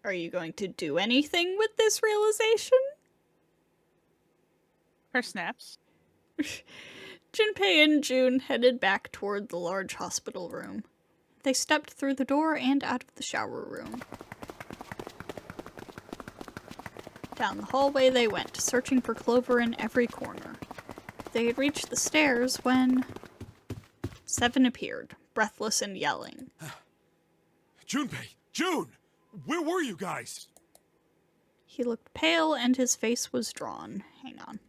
Are you going to do anything with this realization? Her snaps. Junpei and June headed back toward the large hospital room. They stepped through the door and out of the shower room. Down the hallway they went, searching for Clover in every corner. They had reached the stairs when Seven appeared, breathless and yelling. Junpei! June! Where were you guys? He looked pale and his face was drawn. Hang on.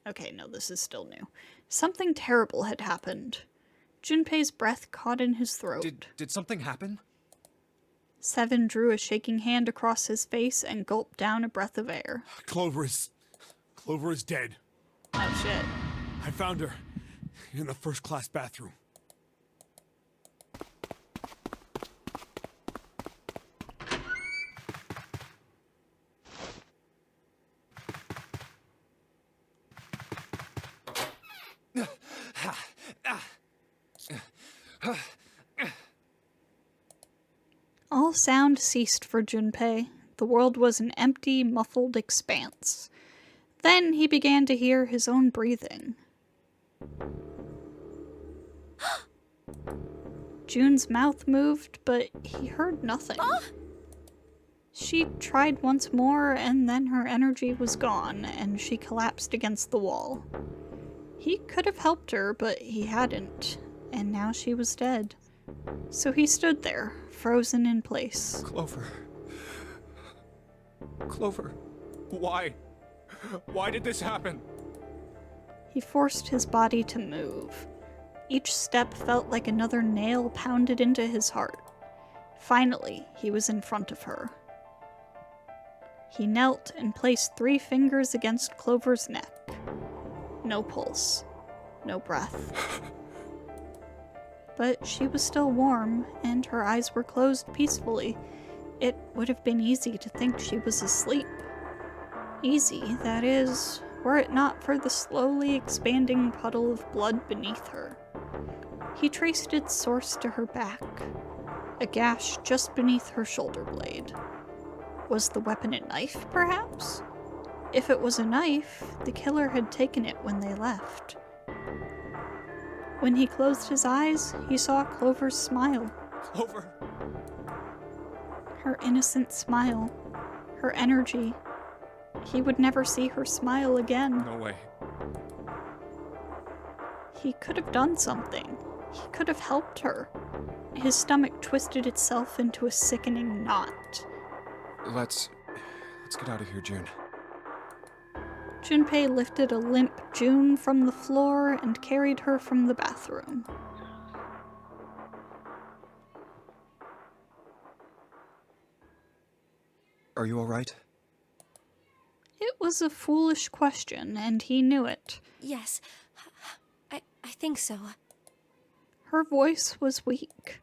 Okay, no, this is still new. Something terrible had happened. Junpei's breath caught in his throat. Did something happen? Seven drew a shaking hand across his face and gulped down a breath of air. Clover is dead. Oh shit. I found her in the first-class bathroom. All sound ceased for Junpei. The world was an empty, muffled expanse. Then he began to hear his own breathing. June's mouth moved, but he heard nothing. She tried once more, and then her energy was gone, and she collapsed against the wall. He could have helped her, but he hadn't, and now she was dead. So he stood there, frozen in place. Clover. Clover. Why? Why did this happen? He forced his body to move. Each step felt like another nail pounded into his heart. Finally, he was in front of her. He knelt and placed 3 fingers against Clover's neck. No pulse. No breath. But she was still warm, and her eyes were closed peacefully. It would have been easy to think she was asleep. Easy, that is, were it not for the slowly expanding puddle of blood beneath her. He traced its source to her back, a gash just beneath her shoulder blade. Was the weapon a knife, perhaps? If it was a knife, the killer had taken it when they left. When he closed his eyes, he saw Clover's smile. Clover. Her innocent smile. Her energy. He would never see her smile again. No way. He could have done something. He could have helped her. His stomach twisted itself into a sickening knot. Let's get out of here, June. Junpei lifted a limp June from the floor and carried her from the bathroom. Are you all right? It was a foolish question, and he knew it. Yes, I think so. Her voice was weak.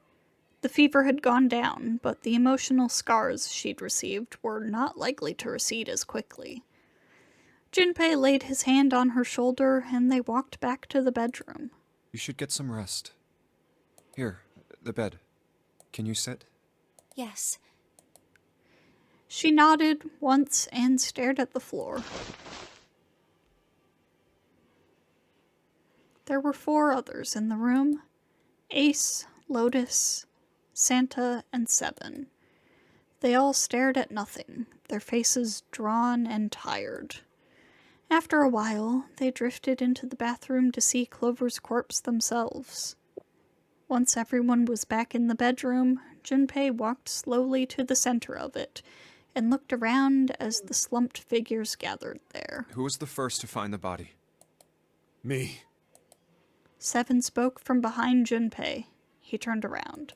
The fever had gone down, but the emotional scars she'd received were not likely to recede as quickly. Junpei laid his hand on her shoulder, and they walked back to the bedroom. You should get some rest. Here, the bed. Can you sit? Yes. She nodded once and stared at the floor. There were 4 others in the room. Ace, Lotus, Santa, and Seven. They all stared at nothing, their faces drawn and tired. After a while, they drifted into the bathroom to see Clover's corpse themselves. Once everyone was back in the bedroom, Junpei walked slowly to the center of it and looked around as the slumped figures gathered there. Who was the first to find the body? Me. Seven spoke from behind Junpei. He turned around.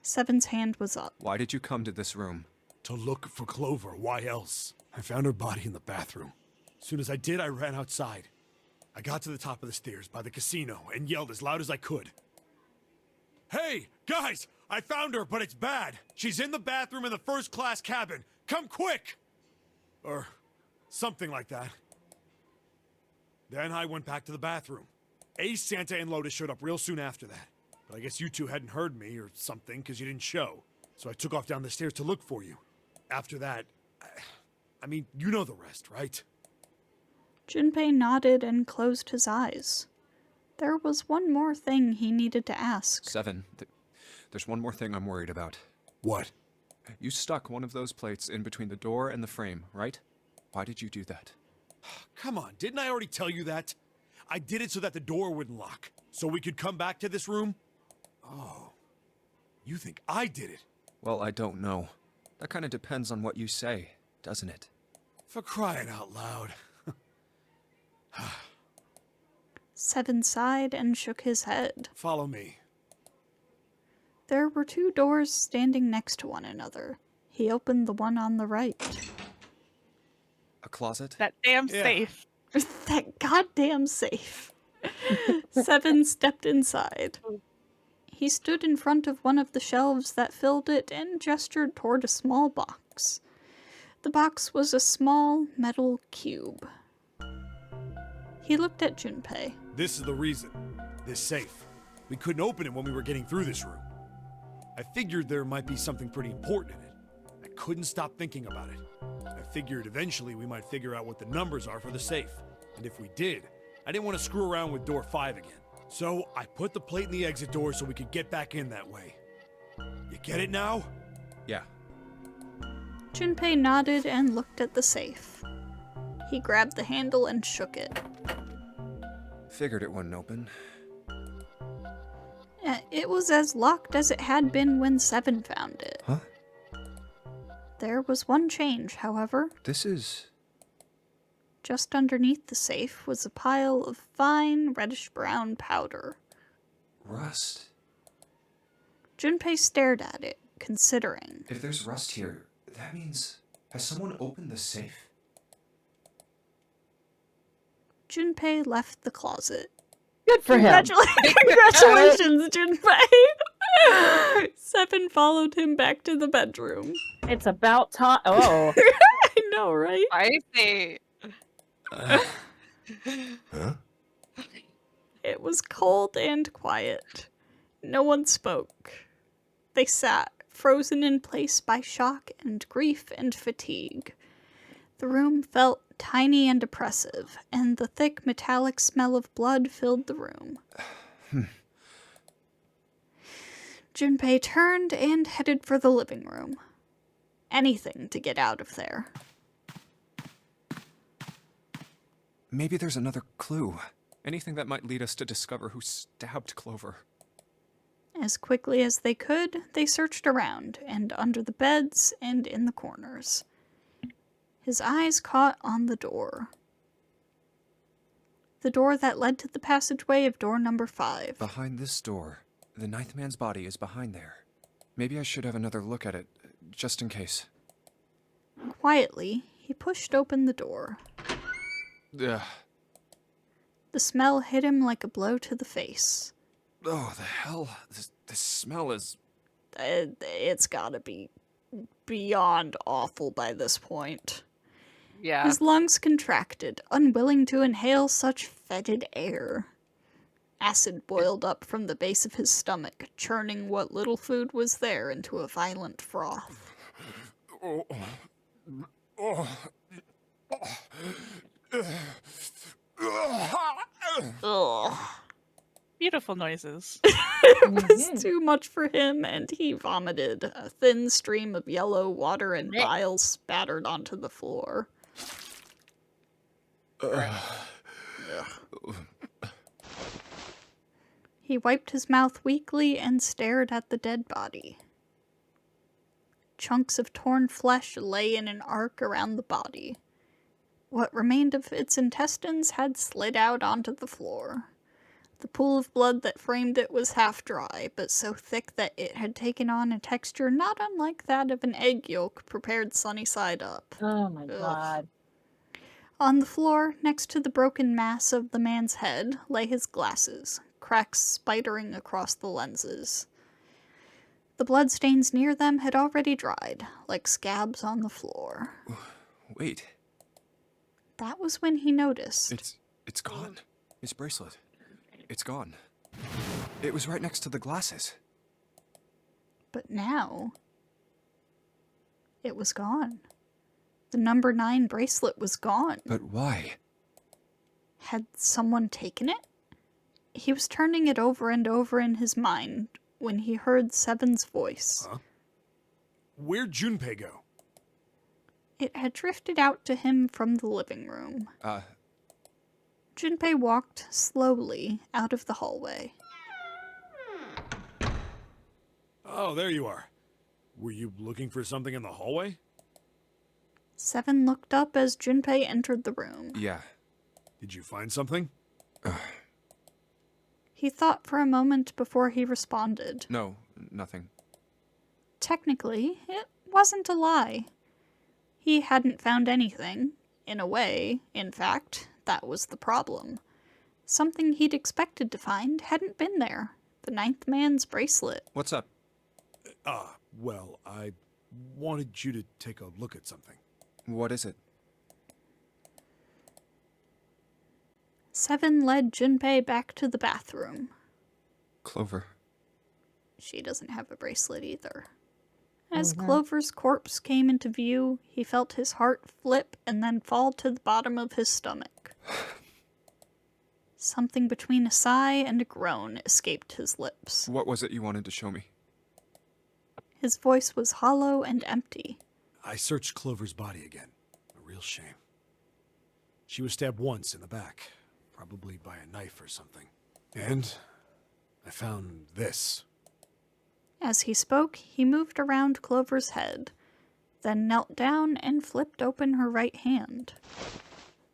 Seven's hand was up. Why did you come to this room? To look for Clover. Why else? I found her body in the bathroom. As soon as I did, I ran outside. I got to the top of the stairs by the casino and yelled as loud as I could. Hey, guys! I found her, but it's bad. She's in the bathroom in the first-class cabin. Come quick! Or something like that. Then I went back to the bathroom. Ace, Santa, and Lotus showed up real soon after that. But I guess you two hadn't heard me or something because you didn't show. So I took off down the stairs to look for you. After that, I mean, you know the rest, right? Junpei nodded and closed his eyes. There was one more thing he needed to ask. 7. There's one more thing I'm worried about. What? You stuck one of those plates in between the door and the frame, right? Why did you do that? Come on, didn't I already tell you that? I did it so that the door wouldn't lock, so we could come back to this room? Oh, you think I did it? Well, I don't know. That kind of depends on what you say, doesn't it? For crying out loud. 7 sighed and shook his head. Follow me. There were 2 doors standing next to one another. He opened the one on the right. A closet? That damn Yeah. safe. That goddamn safe. 7 stepped inside. He stood in front of one of the shelves that filled it and gestured toward a small box. The box was a small metal cube. He looked at Junpei. This is the reason. This safe. We couldn't open it when we were getting through this room. I figured there might be something pretty important in it. I couldn't stop thinking about it. I figured eventually we might figure out what the numbers are for the safe. And if we did, I didn't want to screw around with door 5 again. So I put the plate in the exit door so we could get back in that way. You get it now? Yeah. Junpei nodded and looked at the safe. He grabbed the handle and shook it. Figured it wouldn't open. It was as locked as it had been when 7 found it. Huh? There was one change, however. This is... Just underneath the safe was a pile of fine reddish-brown powder. rust. Junpei stared at it, considering. If there's rust here, that means... Has someone opened the safe? Junpei left the closet. Good for him. Congratulations, Junpei! 7 followed him back to the bedroom. It's about time. Oh. I know, right? I see. Huh? It was cold and quiet. No one spoke. They sat, frozen in place by shock and grief and fatigue. The room felt tiny and oppressive, and the thick metallic smell of blood filled the room. Junpei turned and headed for the living room. Anything to get out of there. Maybe there's another clue. Anything that might lead us to discover who stabbed Clover. As quickly as they could, they searched around, and under the beds, and in the corners. His eyes caught on the door. The door that led to the passageway of door number 5. Behind this door. The 9th man's body is behind there. Maybe I should have another look at it, just in case. Quietly, he pushed open the door. Ugh. The smell hit him like a blow to the face. Oh, the hell? This smell is... It's gotta be beyond awful by this point. Yeah. His lungs contracted, unwilling to inhale such fetid air. Acid boiled up from the base of his stomach, churning what little food was there into a violent froth. Ugh. Beautiful noises. It was too much for him, and he vomited. A thin stream of yellow water and bile spattered onto the floor. He wiped his mouth weakly and stared at the dead body. Chunks of torn flesh lay in an arc around the body. What remained of its intestines had slid out onto the floor. The pool of blood that framed it was half dry, but so thick that it had taken on a texture not unlike that of an egg yolk prepared sunny side up. Oh my god. On the floor, next to the broken mass of the man's head, lay his glasses, cracks spidering across the lenses. The bloodstains near them had already dried, like scabs on the floor. Wait, That was when he noticed. it's gone. His bracelet. It's gone. It was right next to the glasses. But now, It was gone. The number 9 bracelet was gone. But why? Had someone taken it? He was turning it over and over in his mind when he heard Seven's voice. Huh? Where'd Junpei go? It had drifted out to him from the living room. Junpei walked slowly out of the hallway. Oh, there you are. Were you looking for something in the hallway? Seven looked up as Junpei entered the room. Yeah. Did you find something? He thought for a moment before he responded. No, nothing. Technically, it wasn't a lie. He hadn't found anything. In a way, in fact, that was the problem. Something he'd expected to find hadn't been there. The 9th man's bracelet. What's up? Well, I wanted you to take a look at something. What is it? Seven led Junpei back to the bathroom. Clover. She doesn't have a bracelet either. As Clover's corpse came into view, he felt his heart flip and then fall to the bottom of his stomach. Something between a sigh and a groan escaped his lips. What was it you wanted to show me? His voice was hollow and empty. I searched Clover's body again. A real shame. She was stabbed once in the back, probably by a knife or something. And I found this. As he spoke, he moved around Clover's head, then knelt down and flipped open her right hand.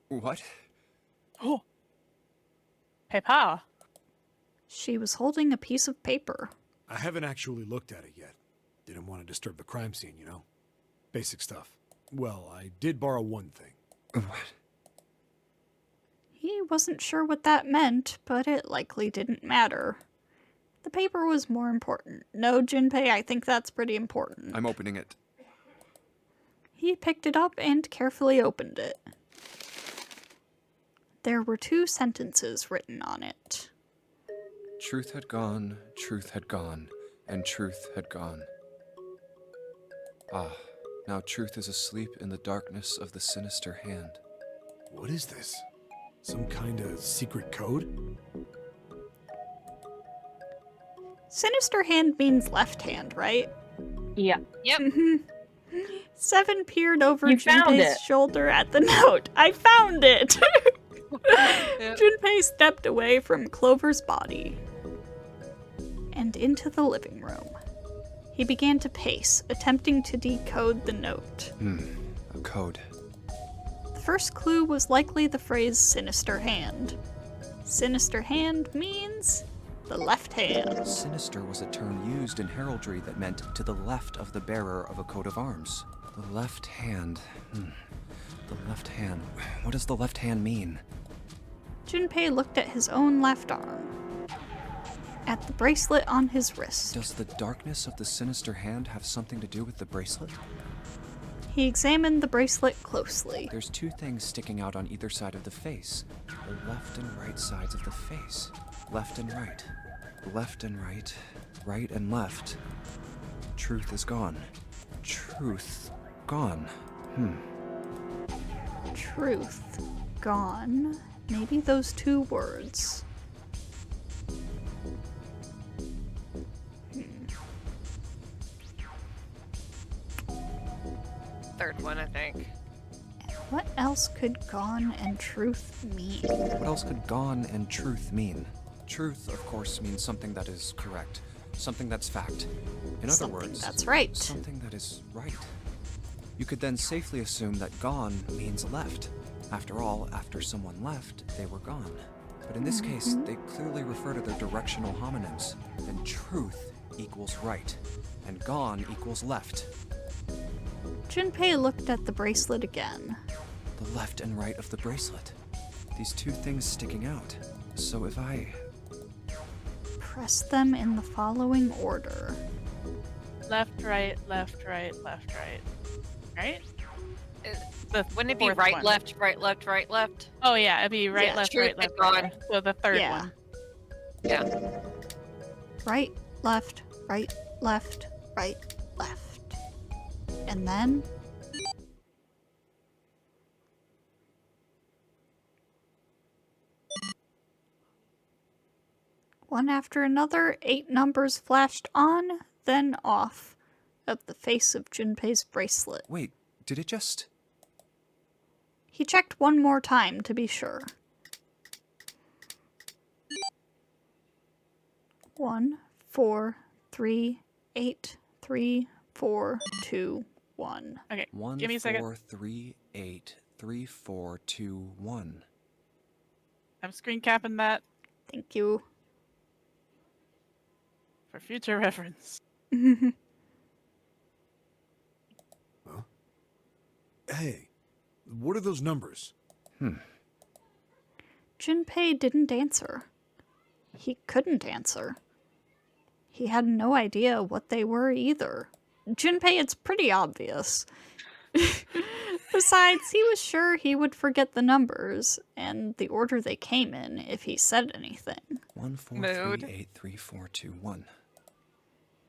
What? Oh. Paper. She was holding a piece of paper. I haven't actually looked at it yet. Didn't want to disturb the crime scene, you know? Basic stuff. Well, I did borrow one thing. What? He wasn't sure what that meant, but it likely didn't matter. The paper was more important. No, Junpei, I think that's pretty important. I'm opening it. He picked it up and carefully opened it. There were 2 sentences written on it. Truth had gone, and truth had gone. Ah, now truth is asleep in the darkness of the sinister hand. What is this? Some kind of secret code? Sinister hand means left hand, right? Yeah. Yep. Seven peered over You found Junpei's it. shoulder at the note. I found it! Yep. Junpei stepped away from Clover's body and into the living room. He began to pace, attempting to decode the note. A code. The first clue was likely the phrase sinister hand. Sinister hand means the left hand. Sinister was a term used in heraldry that meant to the left of the bearer of a coat of arms. The left hand. The left hand. What does the left hand mean? Junpei looked at his own left arm, at the bracelet on his wrist. Does the darkness of the sinister hand have something to do with the bracelet? He examined the bracelet closely. There's 2 things sticking out on either side of the face. The left and right sides of the face. Left and right. Left and right. Right and left. Truth is gone. Truth gone. Truth gone. Maybe those 2 words. Third one, I think. What else could gone and truth mean? What else could gone and truth mean? Truth, of course, means something that is correct. Something that's fact. In other Something words, that's right. something that is right. You could then safely assume that gone means left. After all, after someone left, they were gone. But in this case, they clearly refer to their directional homonyms. And truth equals right, and gone equals left. Junpei looked at the bracelet again. The left and right of the bracelet. These 2 things sticking out. So if I... Press them in the following order. Left, right, left, right, left, right. Right? Wouldn't it be Fourth right, one. left, right, left, right, left? Oh yeah, it'd be right, Yeah, left, truth right, and left, gone. right. So the third Yeah. one. Yeah. Right, left, right, left, right, left. And then... one after another, 8 numbers flashed on, then off, of the face of Junpei's bracelet. Wait, did it just... He checked one more time to be sure. 1, 4, 3, 8, 3, 4, 2, 1. Okay, 1, give me a second. 4, 3, 8, 3, 4, 2, 1. I'm screen capping that Thank you. for future reference. Hey, what are those numbers? Junpei didn't answer. He couldn't answer. He had no idea what they were either. Junpei, it's pretty obvious. Besides, he was sure he would forget the numbers and the order they came in if he said anything. 1, 4, Mood. 3, 8, 3, 4, 2, 1.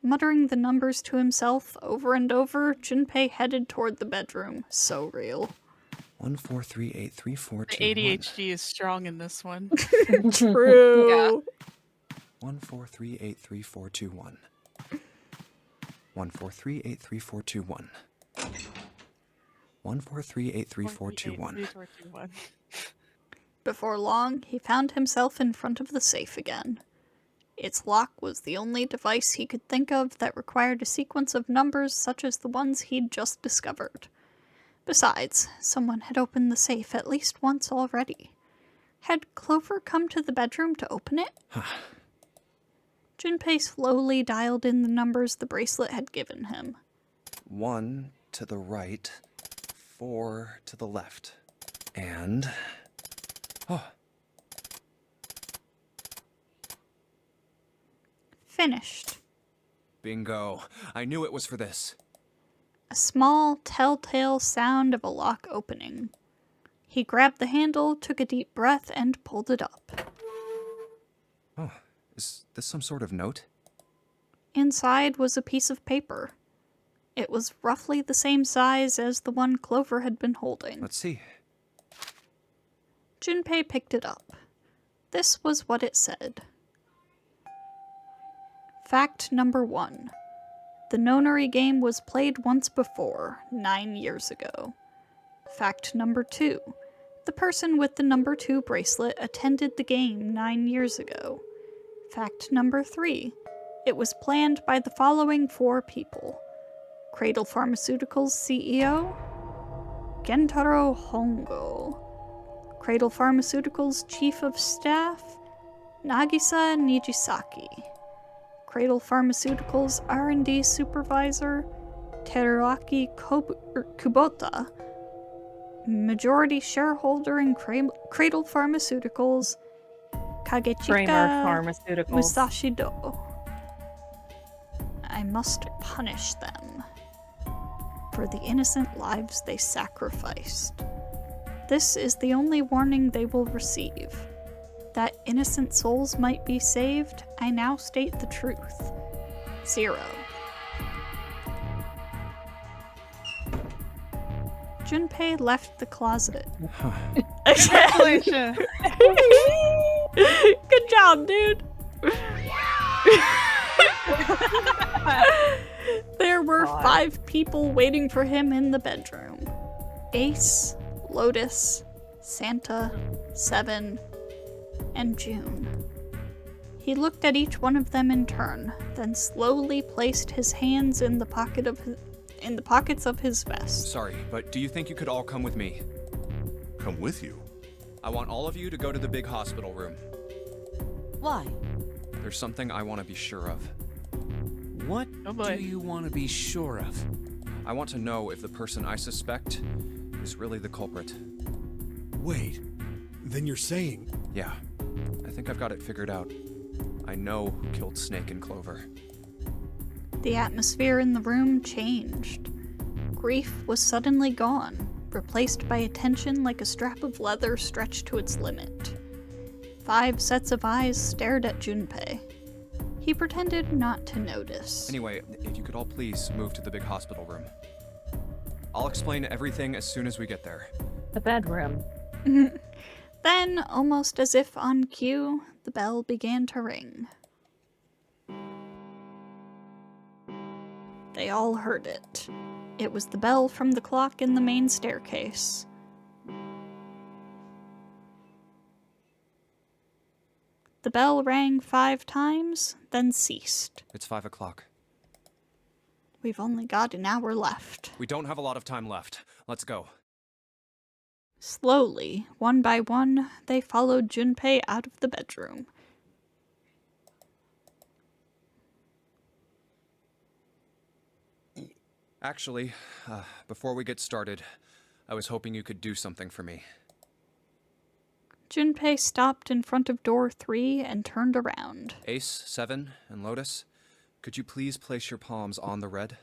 Muttering the numbers to himself over and over, Junpei headed toward the bedroom. So real. 1, 4, 3, 8, 3, 4, The 2, 1. ADHD is strong in this one. True. 1, 4, 3, 8, 3, 4, 2, 1. 1, 4, 3, 8, 3, 4, 2, 1. 1, 4, 3, 8, 3, 4, 2, 1. 3, 4, 2, 1. Before long, he found himself in front of the safe again. Its lock was the only device he could think of that required a sequence of numbers such as the ones he'd just discovered. Besides, someone had opened the safe at least once already. Had Clover come to the bedroom to open it? Junpei slowly dialed in the numbers the bracelet had given him. 1 to the right, 4 to the left, and... oh, Finished. bingo. I knew it was for this. A small, telltale sound of a lock opening. He grabbed the handle, took a deep breath, and pulled it up. Oh, is this some sort of note? Inside was a piece of paper. It was roughly the same size as the one Clover had been holding. Let's see. Junpei picked it up. This was what it said. Fact number 1. The nonary game was played once before, 9 years ago. Fact number 2. The person with the number 2 bracelet attended the game 9 years ago. Fact number 3. It was planned by the following 4 people. Cradle Pharmaceuticals CEO, Gentaro Hongo. Cradle Pharmaceuticals Chief of Staff, Nagisa Nijisaki. Cradle Pharmaceuticals R&D Supervisor, Teruaki Kubota. Majority shareholder in Cradle Pharmaceuticals, Kramer Kagechika Pharmaceuticals. Musashi Do. I must punish them for the innocent lives they sacrificed. This is the only warning they will receive. That innocent souls might be saved, I now state the truth. 0. Junpei left the closet. Congratulations! Good job, dude! There were 5 people waiting for him in the bedroom. Ace, Lotus, Santa, 7, and June. He looked at each one of them in turn, then slowly placed his hands in the pockets of his vest. Sorry, but do you think you could all come with me? Come with you. I want all of you to go to the big hospital room. Why? There's something I want to be sure of. What Oh boy. do you want to be sure of? I want to know if the person I suspect is really the culprit. Wait, then you're saying... Yeah, I think I've got it figured out. I know who killed Snake and Clover. The atmosphere in the room changed. Grief was suddenly gone, replaced by attention like a strap of leather stretched to its limit. 5 sets of eyes stared at Junpei. He pretended not to notice. Anyway, if you could all please move to the big hospital room. I'll explain everything as soon as we get there. The bedroom. Then, almost as if on cue, the bell began to ring. They all heard it. It was the bell from the clock in the main staircase. The bell rang 5 times, then ceased. It's 5 o'clock. We've only got an hour left. We don't have a lot of time left. Let's go. Slowly, one by one, they followed Junpei out of the bedroom. Actually, before we get started, I was hoping you could do something for me. Junpei stopped in front of door 3 and turned around. Ace, 7, and Lotus, could you please place your palms on the red?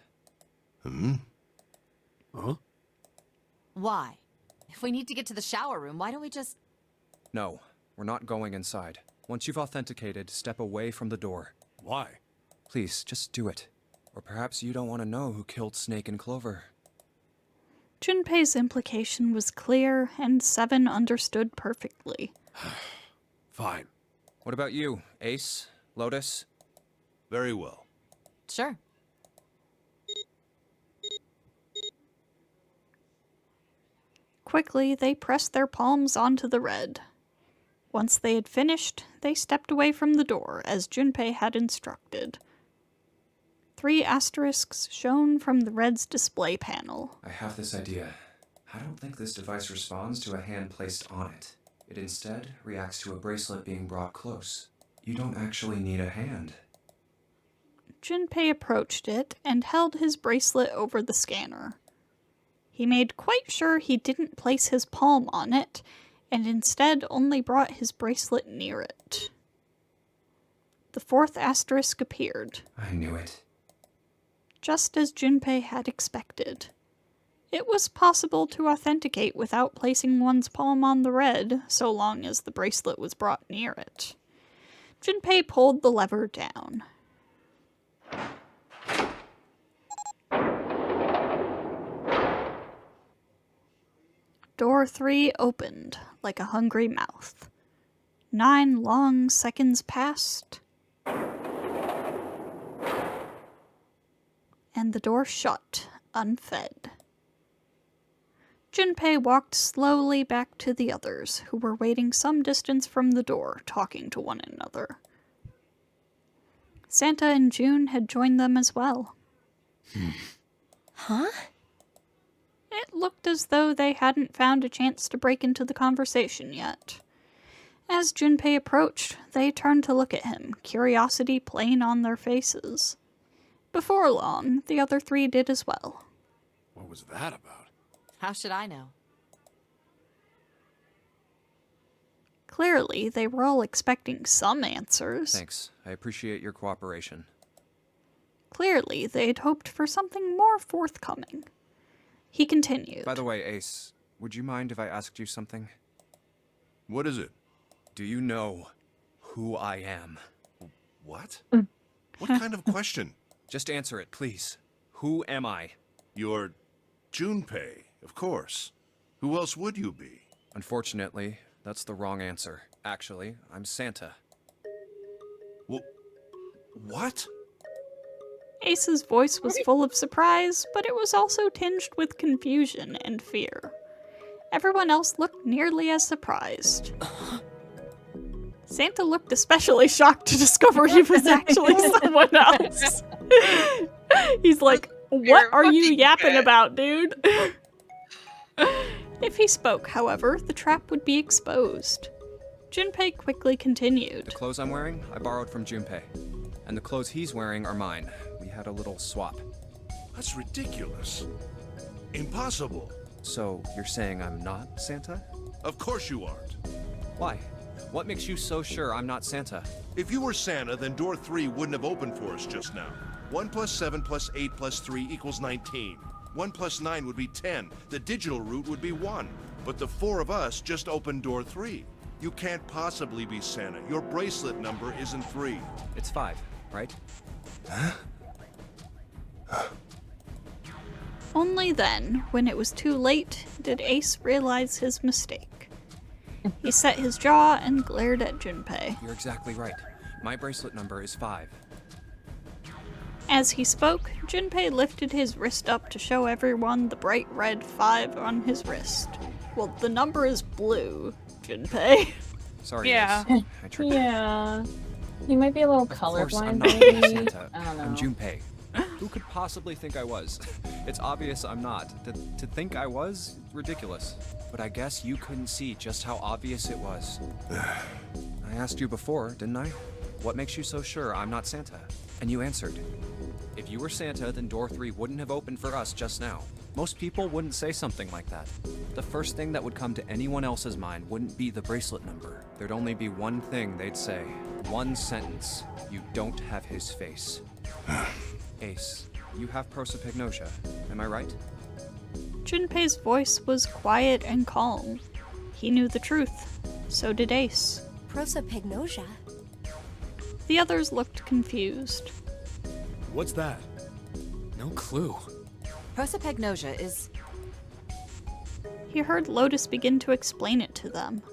Huh? Why? If we need to get to the shower room, why don't we just... No, we're not going inside. Once you've authenticated, step away from the door. Why? Please, just do it. Or perhaps you don't want to know who killed Snake and Clover. Junpei's implication was clear, and 7 understood perfectly. Fine. What about you, Ace? Lotus? Very well. Sure. Quickly, they pressed their palms onto the red. Once they had finished, they stepped away from the door, as Junpei had instructed. 3 asterisks shone from the red's display panel. I have this idea. I don't think this device responds to a hand placed on it. It instead reacts to a bracelet being brought close. You don't actually need a hand. Junpei approached it and held his bracelet over the scanner. He made quite sure he didn't place his palm on it, and instead only brought his bracelet near it. The 4th asterisk appeared. I knew it. Just as Junpei had expected. It was possible to authenticate without placing one's palm on the red, so long as the bracelet was brought near it. Junpei pulled the lever down. Door 3 opened, like a hungry mouth. 9 long seconds passed, and the door shut, unfed. Junpei walked slowly back to the others, who were waiting some distance from the door, talking to one another. Santa and June had joined them as well. Huh? It looked as though they hadn't found a chance to break into the conversation yet. As Junpei approached, they turned to look at him, curiosity plain on their faces. Before long, the other 3 did as well. What was that about? How should I know? Clearly, they were all expecting some answers. Thanks. I appreciate your cooperation. Clearly, they'd hoped for something more forthcoming. He continued. By the way, Ace, would you mind if I asked you something? What is it? Do you know who I am? What? What kind of question? Just answer it, please. Who am I? You're Junpei, of course. Who else would you be? Unfortunately, that's the wrong answer. Actually, I'm Santa. Well, what? Ace's voice was full of surprise, but it was also tinged with confusion and fear. Everyone else looked nearly as surprised. Santa looked especially shocked to discover he was actually someone else. He's like, what are you yapping about, dude? If he spoke, however, the trap would be exposed. Junpei quickly continued. The clothes I'm wearing, I borrowed from Junpei. And the clothes he's wearing are mine. We had a little swap. That's ridiculous. Impossible. So, you're saying I'm not Santa? Of course you aren't. Why? What makes you so sure I'm not Santa? If you were Santa, then door 3 wouldn't have opened for us just now. 1 plus 7 plus 8 plus 3 equals 19. 1 plus 9 would be 10. The digital route would be 1. But the 4 of us just opened door 3. You can't possibly be Santa. Your bracelet number isn't 3. It's 5, right? Only then, when it was too late, did Ace realize his mistake. He set his jaw and glared at Junpei. You're exactly right. My bracelet number is 5. As he spoke, Junpei lifted his wrist up to show everyone the bright red 5 on his wrist. Well, the number is blue, Junpei. Sorry, Yeah. Ace. I tricked you. Yeah. You might be a little Of course, I'm colorblind, not maybe. Santa. I don't know. I'm Junpei. Who could possibly think I was? It's obvious I'm not. To think I was? Ridiculous. But I guess you couldn't see just how obvious it was. I asked you before, didn't I? What makes you so sure I'm not Santa? And you answered. If you were Santa, then door 3 wouldn't have opened for us just now. Most people wouldn't say something like that. The first thing that would come to anyone else's mind wouldn't be the bracelet number. There'd only be one thing they'd say. One sentence. You don't have his face. Ace, you have prosopagnosia, am I right? Junpei's voice was quiet and calm. He knew the truth. So did Ace. Prosopagnosia? The others looked confused. What's that? No clue. Prosopagnosia is. He heard Lotus begin to explain it to them.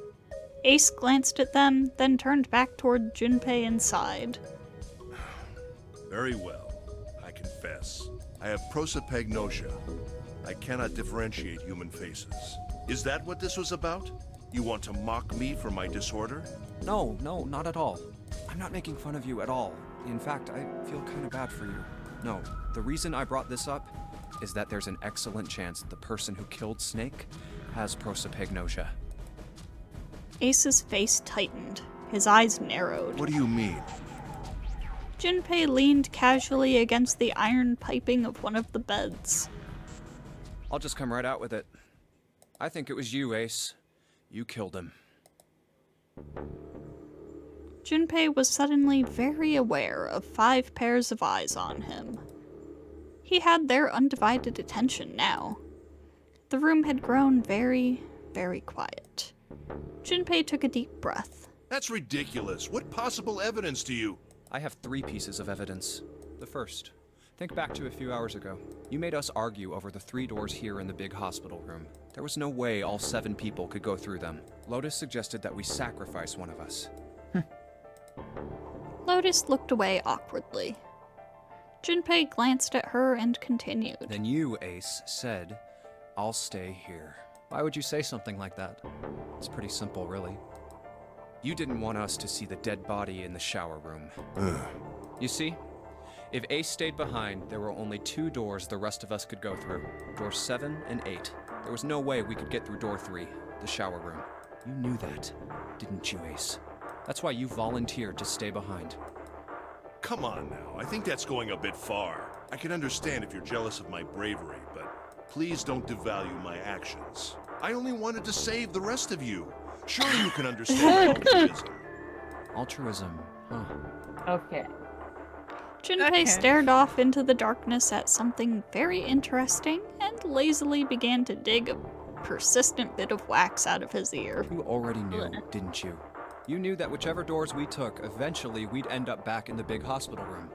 Ace glanced at them, then turned back toward Junpei and sighed. Very well. I confess. I have prosopagnosia. I cannot differentiate human faces. Is that what this was about? You want to mock me for my disorder? No, not at all. I'm not making fun of you at all. In fact, I feel kind of bad for you. No, the reason I brought this up is that there's an excellent chance the person who killed Snake has prosopagnosia. Ace's face tightened. His eyes narrowed. What do you mean? Junpei leaned casually against the iron piping of one of the beds. I'll just come right out with it. I think it was you, Ace. You killed him. Junpei was suddenly very aware of 5 pairs of eyes on him. He had their undivided attention now. The room had grown very, very quiet. Junpei took a deep breath. That's ridiculous. What possible evidence do you... I have 3 pieces of evidence. The first, think back to a few hours ago. You made us argue over the 3 doors here in the big hospital room. There was no way all 7 people could go through them. Lotus suggested that we sacrifice one of us. Lotus looked away awkwardly. Junpei glanced at her and continued. Then you, Ace, said, I'll stay here. Why would you say something like that? It's pretty simple, really. You didn't want us to see the dead body in the shower room. You see, if Ace stayed behind, there were only 2 doors the rest of us could go through. Doors 7 and 8. There was no way we could get through door 3, the shower room. You knew that, didn't you, Ace? That's why you volunteered to stay behind. Come on now, I think that's going a bit far. I can understand if you're jealous of my bravery, but please don't devalue my actions. I only wanted to save the rest of you. Surely you can understand my altruism. Altruism, huh? Okay. Junpei Okay. stared off into the darkness at something very interesting and lazily began to dig a persistent bit of wax out of his ear. You already knew, didn't you? You knew that whichever doors we took, eventually we'd end up back in the big hospital room.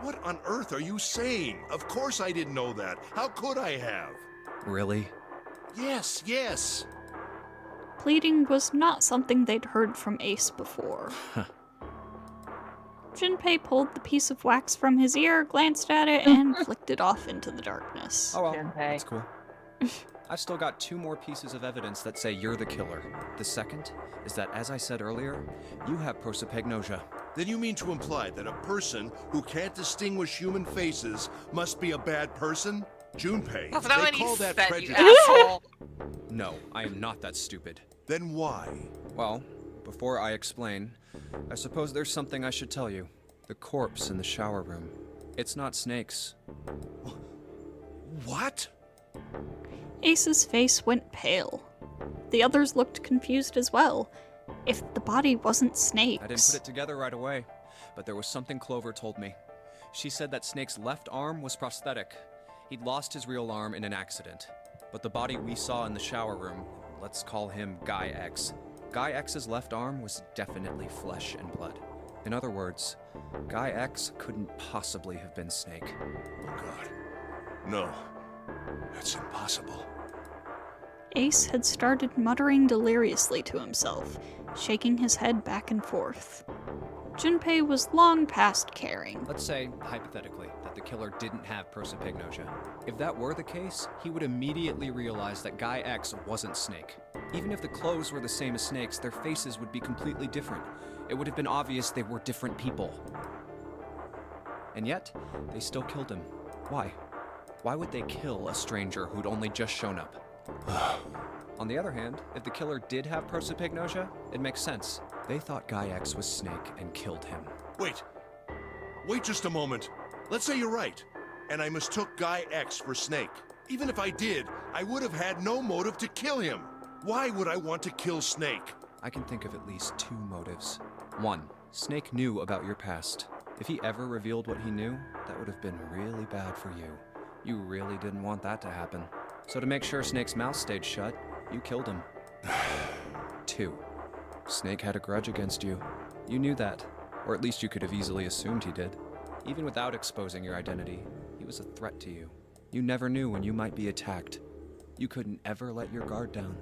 What on earth are you saying? Of course I didn't know that. How could I have? Really? Yes. Pleading was not something they'd heard from Ace before. Junpei pulled the piece of wax from his ear, glanced at it, and flicked it off into the darkness. Oh well, Junpei. that's cool. I've still got 2 more pieces of evidence that say you're the killer. The second is that, as I said earlier, you have prosopagnosia. Then you mean to imply that a person who can't distinguish human faces must be a bad person? Junpei, That's not they what call he that said, prejudice. you asshole. No, I am not that stupid. Then why? Well, before I explain, I suppose there's something I should tell you. The corpse in the shower room. It's not Snake's. What? Ace's face went pale. The others looked confused as well. If the body wasn't Snake's... I didn't put it together right away, but there was something Clover told me. She said that Snake's left arm was prosthetic. He'd lost his real arm in an accident. But the body we saw in the shower room, let's call him Guy X. Guy X's left arm was definitely flesh and blood. In other words, Guy X couldn't possibly have been Snake. Oh God. No. That's impossible. Ace had started muttering deliriously to himself, shaking his head back and forth. Junpei was long past caring. Let's say, hypothetically, that the killer didn't have prosopagnosia. If that were the case, he would immediately realize that Guy X wasn't Snake. Even if the clothes were the same as Snake's, their faces would be completely different. It would have been obvious they were different people. And yet, they still killed him. Why? Why would they kill a stranger who'd only just shown up? On the other hand, if the killer did have prosopagnosia, it makes sense. They thought Guy X was Snake and killed him. Wait. Wait just a moment. Let's say you're right, and I mistook Guy X for Snake. Even if I did, I would have had no motive to kill him. Why would I want to kill Snake? I can think of at least 2 motives. 1, Snake knew about your past. If he ever revealed what he knew, that would have been really bad for you. You really didn't want that to happen. So to make sure Snake's mouth stayed shut, you killed him. 2, Snake had a grudge against you. You knew that, or at least you could have easily assumed he did. Even without exposing your identity, he was a threat to you. You never knew when you might be attacked. You couldn't ever let your guard down.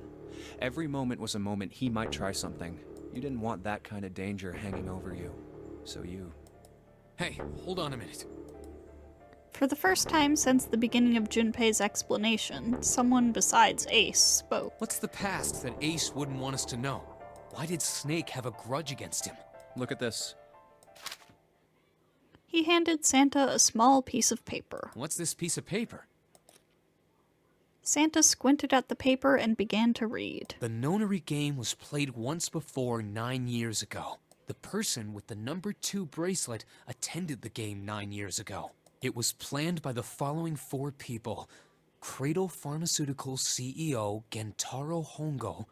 Every moment was a moment he might try something. You didn't want that kind of danger hanging over you. So you... Hey, hold on a minute. For the first time since the beginning of Junpei's explanation, someone besides Ace spoke. What's the past that Ace wouldn't want us to know? Why did Snake have a grudge against him? Look at this. He handed Santa a small piece of paper. What's this piece of paper? Santa squinted at the paper and began to read. The nonary game was played once before 9 years ago. The person with the number 2 bracelet attended the game 9 years ago. It was planned by the following 4 people. Cradle Pharmaceuticals CEO Gentaro Hongo.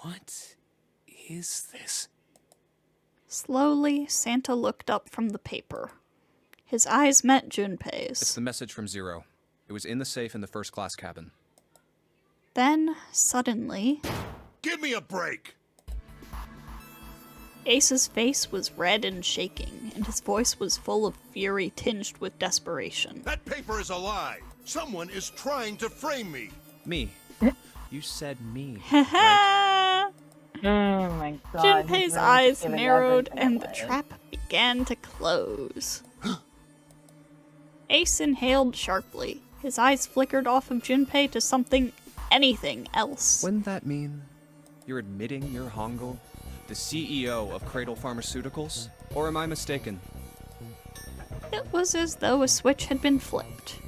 What is this? Slowly, Santa looked up from the paper. His eyes met Junpei's. It's the message from Zero. It was in the safe in the first class cabin. Then, suddenly, Give me a break! Ace's face was red and shaking, and his voice was full of fury tinged with desperation. That paper is a lie! Someone is trying to frame me! Me. You said me. Haha! Oh my god. Junpei's he's really eyes giving narrowed everything and the away. trap began to close. Ace inhaled sharply. His eyes flickered off of Junpei to anything else. Wouldn't that mean you're admitting you're Hongo, the CEO of Cradle Pharmaceuticals? Or am I mistaken? It was as though a switch had been flipped.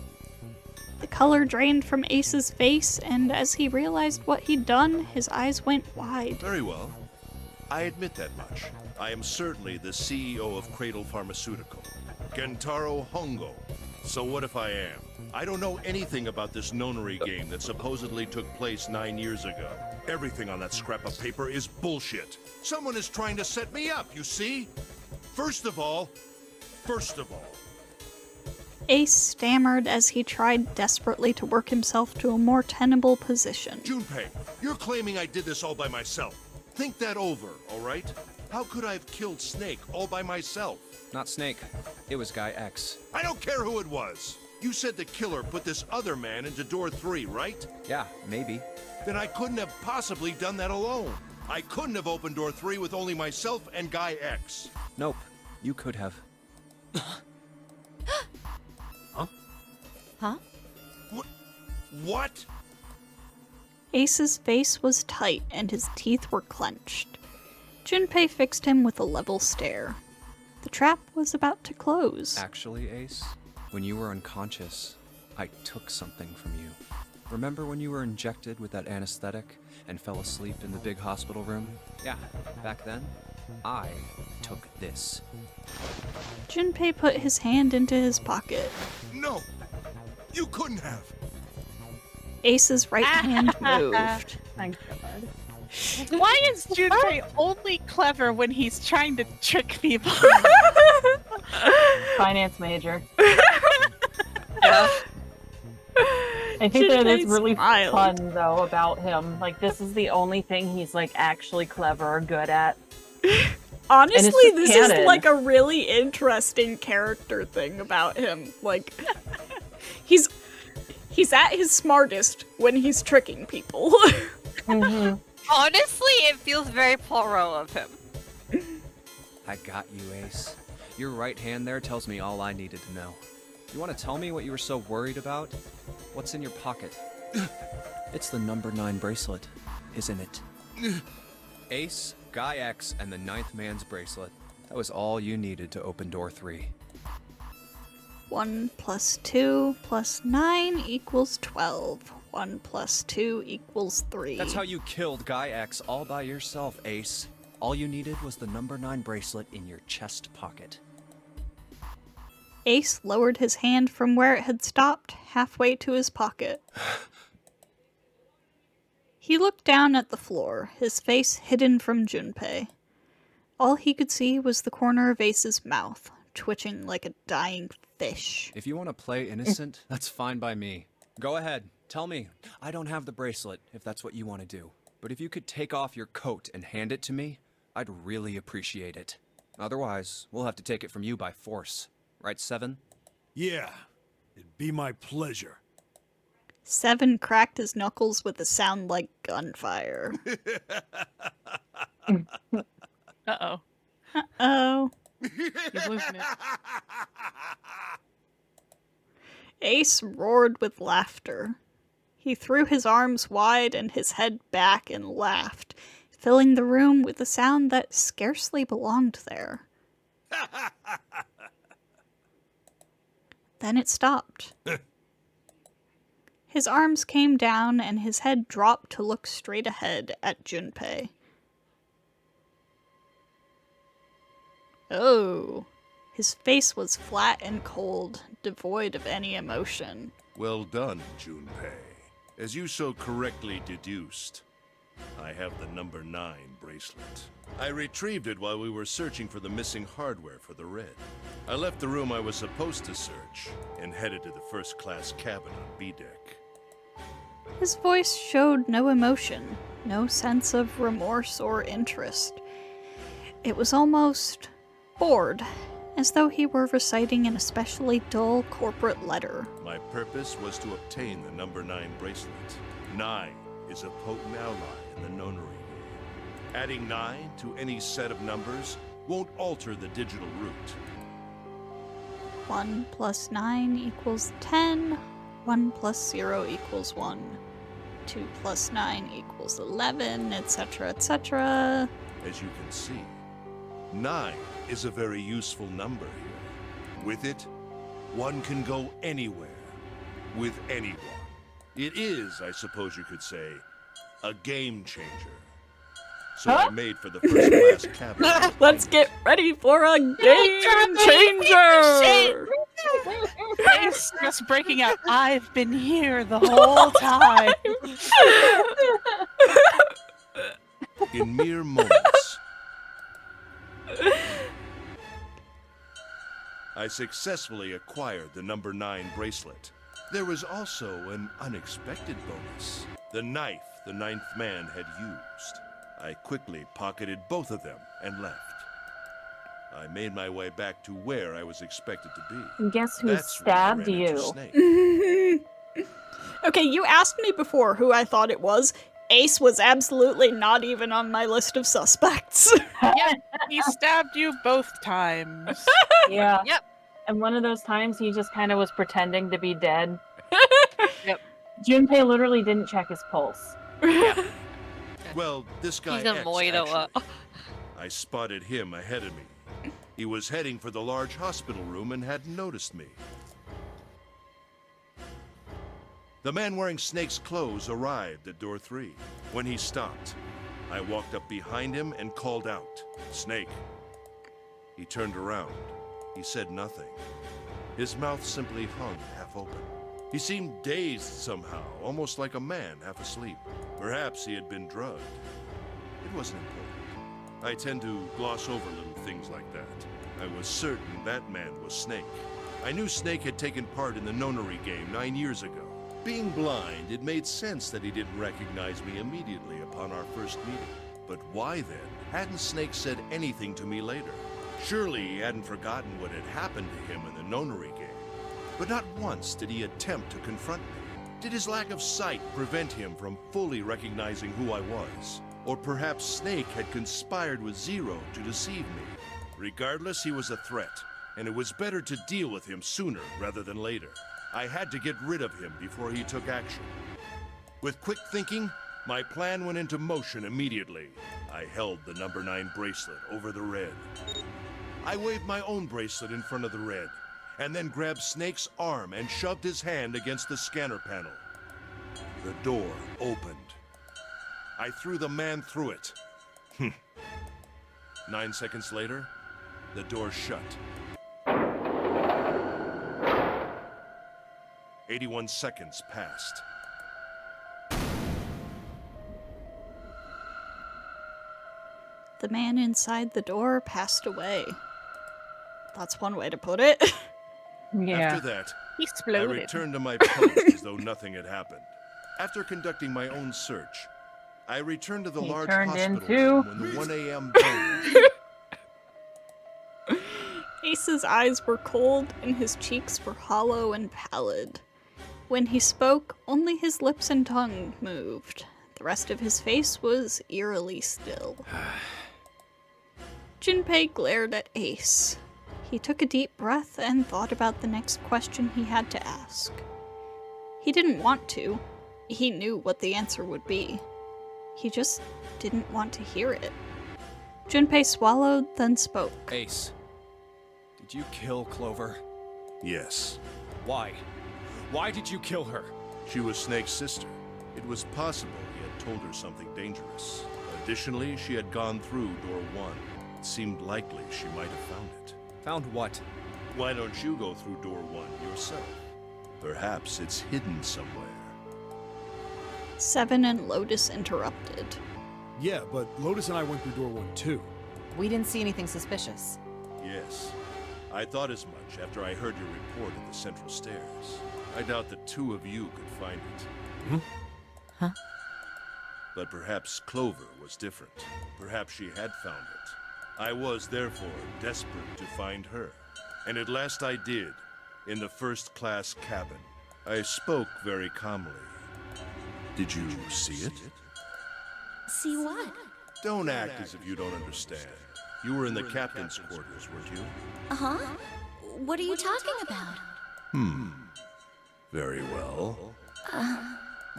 The color drained from Ace's face, and as he realized what he'd done, his eyes went wide. Very well. I admit that much. I am certainly the CEO of Cradle Pharmaceutical, Gentaro Hongo. So what if I am? I don't know anything about this nonary game that supposedly took place 9 years ago. Everything on that scrap of paper is bullshit. Someone is trying to set me up, you see? First of all, Ace stammered as he tried desperately to work himself to a more tenable position. Junpei, you're claiming I did this all by myself. Think that over, all right? How could I have killed Snake all by myself? Not Snake. It was Guy X. I don't care who it was. You said the killer put this other man into door 3, right? Yeah, maybe. Then I couldn't have possibly done that alone. I couldn't have opened door 3 with only myself and Guy X. Nope. You could have. Huh? What? Ace's face was tight and his teeth were clenched. Junpei fixed him with a level stare. The trap was about to close. Actually, Ace, when you were unconscious, I took something from you. Remember when you were injected with that anesthetic and fell asleep in the big hospital room? Yeah, back then, I took this. Junpei put his hand into his pocket. No! You couldn't have! Ace's right hand moved. Thank God. Why is Junpei only clever when he's trying to trick people? Finance major. Yeah. I think that is Junpei really smiled. fun though about him. Like this is the only thing he's like actually clever or good at. Honestly, just this canon. is like a really interesting character thing about him. Like, he's He's at his smartest when he's tricking people. Mhm. Honestly, it feels very Poirot of him. I got you, Ace. Your right hand there tells me all I needed to know. You want to tell me what you were so worried about? What's in your pocket? It's the number 9 bracelet, isn't it? Ace, Guy X, and the 9th man's bracelet. That was all you needed to open door 3. 1 + 2 + 9 = 12. 1 + 2 = 3. That's how you killed Guy X all by yourself, Ace. All you needed was the number 9 bracelet in your chest pocket. Ace lowered his hand from where it had stopped, halfway to his pocket. He looked down at the floor, his face hidden from Junpei. All he could see was the corner of Ace's mouth, twitching like a dying fish. If you want to play innocent, that's fine by me. Go ahead, tell me. I don't have the bracelet, if that's what you want to do. But if you could take off your coat and hand it to me, I'd really appreciate it. Otherwise, we'll have to take it from you by force. Right, 7? Yeah, it'd be my pleasure. 7 cracked his knuckles with a sound like gunfire. Uh-oh. Uh-oh. He's losing it. Ace roared with laughter. He threw his arms wide and his head back and laughed, filling the room with a sound that scarcely belonged there. Then it stopped. His arms came down and his head dropped to look straight ahead at Junpei. Oh. His face was flat and cold, devoid of any emotion. Well done, Junpei. As you so correctly deduced, I have the number 9 bracelet. I retrieved it while we were searching for the missing hardware for the Red. I left the room I was supposed to search and headed to the first-class cabin on B deck. His voice showed no emotion, no sense of remorse or interest. It was almost bored, as though he were reciting an especially dull corporate letter. My purpose was to obtain the number 9 bracelet. 9 is a potent ally in the nonary game. Adding 9 to any set of numbers won't alter the digital root. 1 + 9 = 10. 1 + 0 = 1. 2 + 9 = 11, etc., etc. As you can see, 9 is a very useful number here. With it, one can go anywhere, with anyone. It is, I suppose you could say, a game changer. So I made for the first-class cabin. Let's get ready for a game changer! Ace just breaking out. I've been here the whole time. In mere moments, I successfully acquired the number 9 bracelet. There was also an unexpected bonus. The knife the 9th man had used. I quickly pocketed both of them and left. I made my way back to where I was expected to be. And guess who That's when I stabbed ran into you? Snake. Okay, you asked me before who I thought it was. Ace was absolutely not even on my list of suspects. Yep, he stabbed you both times. Yeah. Yep. And one of those times he just kind of was pretending to be dead. Yep. Junpei literally didn't check his pulse. Well, this guy He's a X, Moidoa. actually. I spotted him ahead of me. He was heading for the large hospital room and hadn't noticed me. The man wearing Snake's clothes arrived at door 3. When he stopped, I walked up behind him and called out, "Snake." He turned around. He said nothing. His mouth simply hung half open. He seemed dazed somehow, almost like a man half asleep. Perhaps he had been drugged. It wasn't important. I tend to gloss over little things like that. I was certain that man was Snake. I knew Snake had taken part in the nonary game 9 years ago. Being blind, it made sense that he didn't recognize me immediately upon our first meeting. But why then hadn't Snake said anything to me later? Surely he hadn't forgotten what had happened to him in the nonary game. But not once did he attempt to confront me. Did his lack of sight prevent him from fully recognizing who I was? Or perhaps Snake had conspired with Zero to deceive me? Regardless, he was a threat, and it was better to deal with him sooner rather than later. I had to get rid of him before he took action. With quick thinking, my plan went into motion immediately. I held the number 9 bracelet over the red. I waved my own bracelet in front of the red, and then grabbed Snake's arm and shoved his hand against the scanner panel. The door opened. I threw the man through it. 9 seconds later, the door shut. 81 seconds passed. The man inside the door passed away. That's one way to put it. Yeah. After that, He I exploded. returned to my post as though nothing had happened. After conducting my own search, I returned to the He large turned hospital into- room when the 1 a.m. bell. Ace's eyes were cold and his cheeks were hollow and pallid. When he spoke, only his lips and tongue moved. The rest of his face was eerily still. Junpei glared at Ace. He took a deep breath and thought about the next question he had to ask. He didn't want to. He knew what the answer would be. He just didn't want to hear it. Junpei swallowed, then spoke. Ace, did you kill Clover? Yes, Why? Why did you kill her? she was Snake's sister. It was possible he had told her something dangerous. Additionally, she had gone through door 1. It seemed likely she might have found it. Found what? Why don't you go through door 1 yourself? Perhaps it's hidden somewhere. Seven and Lotus interrupted. Yeah, but Lotus and I went through door 1 too. We didn't see anything suspicious. Yes, I thought as much after I heard your report at the central stairs. I doubt the two of you could find it. Huh? But perhaps Clover was different. Perhaps she had found it. I was, therefore, desperate to find her. And at last I did, in the first-class cabin. I spoke very calmly. Did you see it? See what? Don't act as if you don't understand. You were in the captain's quarters, weren't you? Uh-huh. What are you talking about? Very well.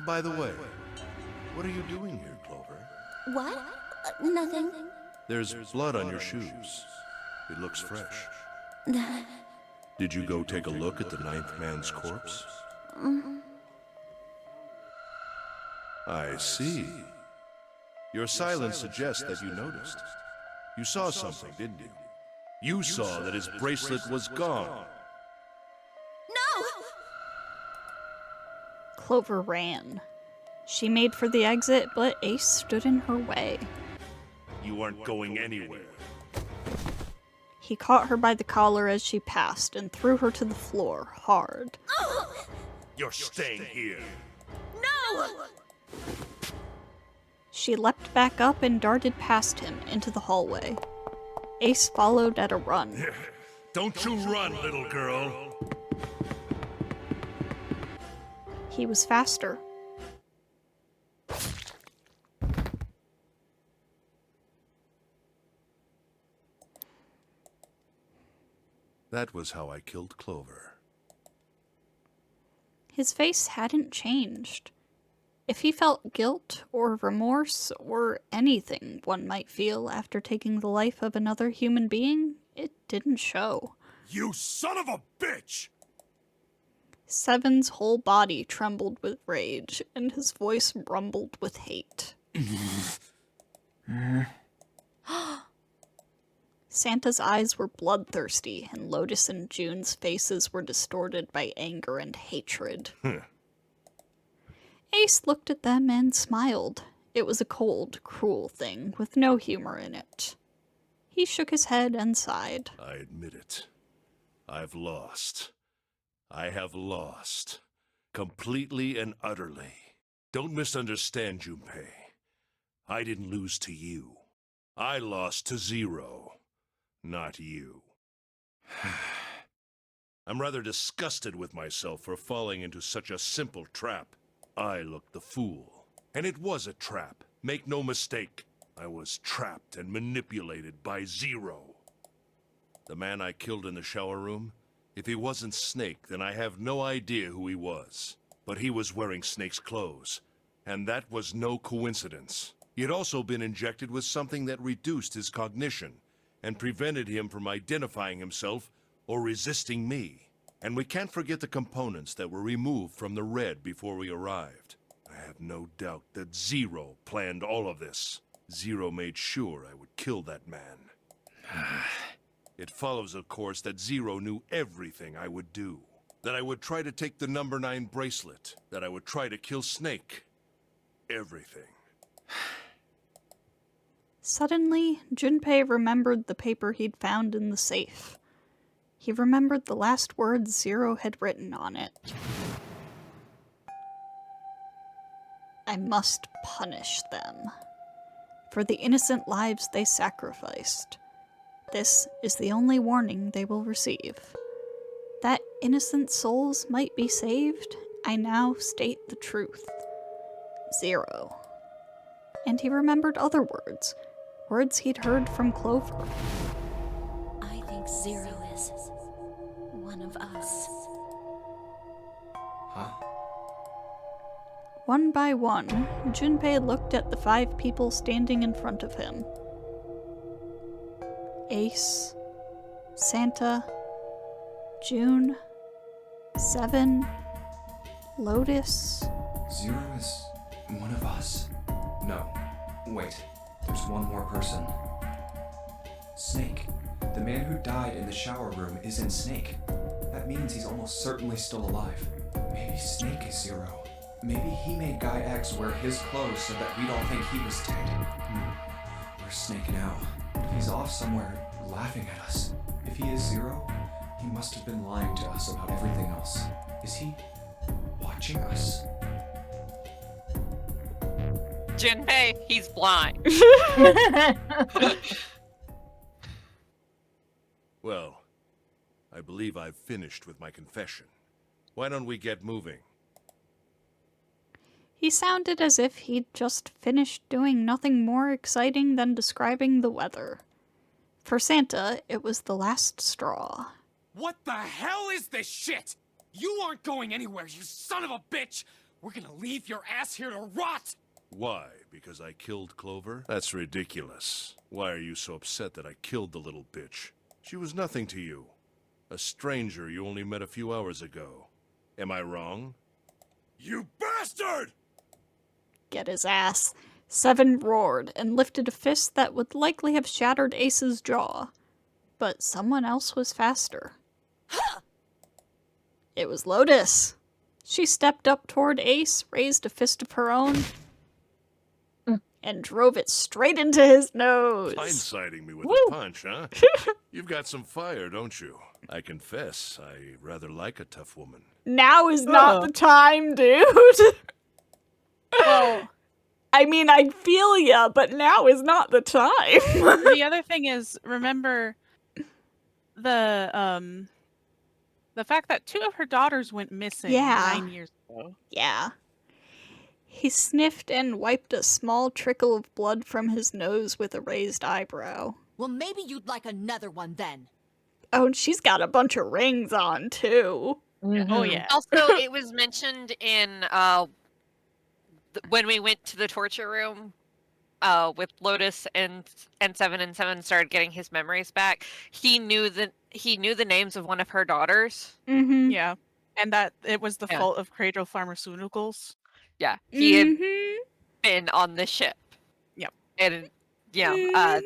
By the way, what are you doing here, Clover? What? Nothing. There's blood on your shoes. It looks fresh. Did you go take a look at the 9th man's corpse? I see. Your silence suggests that you noticed. You saw something, didn't you? You saw that his bracelet was gone. No! Clover ran. She made for the exit, but Ace stood in her way. You aren't going anywhere. He caught her by the collar as she passed and threw her to the floor, hard. You're staying here. No! She leapt back up and darted past him into the hallway. Ace followed at a run. Don't you run, little girl. He was faster. That was how I killed Clover. His face hadn't changed. If he felt guilt or remorse or anything one might feel after taking the life of another human being, it didn't show. You son of a bitch! Seven's whole body trembled with rage, and his voice rumbled with hate. Santa's eyes were bloodthirsty, and Lotus and June's faces were distorted by anger and hatred. Ace looked at them and smiled. It was a cold, cruel thing, with no humor in it. He shook his head and sighed. I admit it. I've lost. I have lost. Completely and utterly. Don't misunderstand, Junpei. I didn't lose to you. I lost to Zero. Not you. I'm rather disgusted with myself for falling into such a simple trap. I looked the fool. And it was a trap. Make no mistake. I was trapped and manipulated by Zero. The man I killed in the shower room? If he wasn't Snake, then I have no idea who he was. But he was wearing Snake's clothes. And that was no coincidence. He had also been injected with something that reduced his cognition and prevented him from identifying himself or resisting me. And we can't forget the components that were removed from the Red before we arrived. I have no doubt that Zero planned all of this. Zero made sure I would kill that man. It follows, of course, that Zero knew everything I would do. That I would try to take the number 9 bracelet. That I would try to kill Snake. Everything. Suddenly, Junpei remembered the paper he'd found in the safe. He remembered the last words Zero had written on it. I must punish them for the innocent lives they sacrificed. This is the only warning they will receive. That innocent souls might be saved, I now state the truth. Zero. And he remembered other words. Words he'd heard from Clover. I think Zero is one of us. Huh? One by one, Junpei looked at the 5 people standing in front of him. Ace, Santa, June, Seven, Lotus. Zero is one of us. No, wait. There's one more person. Snake. The man who died in the shower room isn't Snake. That means he's almost certainly still alive. Maybe Snake is Zero. Maybe he made Guy X wear his clothes so that we'd all think he was dead. Where's Snake now? He's off somewhere laughing at us. If he is Zero, he must have been lying to us about everything else. Is he watching us? Junpei, he's blind. Well, I believe I've finished with my confession. Why don't we get moving? He sounded as if he'd just finished doing nothing more exciting than describing the weather. For Santa, it was the last straw. What the hell is this shit? You aren't going anywhere, you son of a bitch! We're gonna leave your ass here to rot! Why? Because I killed Clover? That's ridiculous. Why are you so upset that I killed the little bitch? She was nothing to you. A stranger you only met a few hours ago. Am I wrong? You bastard! Get his ass. Seven roared and lifted a fist that would likely have shattered Ace's jaw. But someone else was faster. It was Lotus. She stepped up toward Ace, raised a fist of her own, and drove it straight into his nose. Blindsiding me with a punch, huh? You've got some fire, don't you? I confess, I rather like a tough woman. Now is not the time, dude. Well, I mean, I feel ya, but now is not the time. the other thing is, remember the fact that 2 of her daughters went missing 9 years ago. Yeah. He sniffed and wiped a small trickle of blood from his nose with a raised eyebrow. Well, maybe you'd like another one then. Oh, and she's got a bunch of rings on, too. Oh, yeah. Also, it was mentioned in when we went to the torture room with Lotus and Seven started getting his memories back. He knew the names of one of her daughters. Mm-hmm. Yeah. And that it was the fault of Cradle Pharmaceuticals. Yeah, he had been on the ship. Yep. And I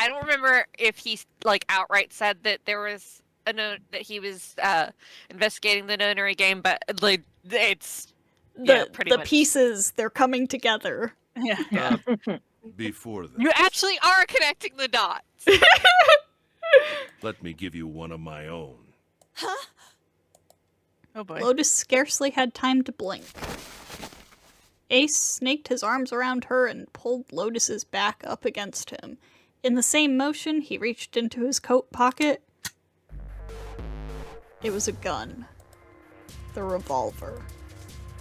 don't remember if he like outright said that there was that he was investigating the nonary game, but like it's pretty the much. pieces, they're coming together. Yeah. Before that, You actually are connecting the dots. let me give you one of my own. Huh? Oh boy. Lotus scarcely had time to blink. Ace snaked his arms around her and pulled Lotus's back up against him. In the same motion, he reached into his coat pocket It was a gun. The revolver.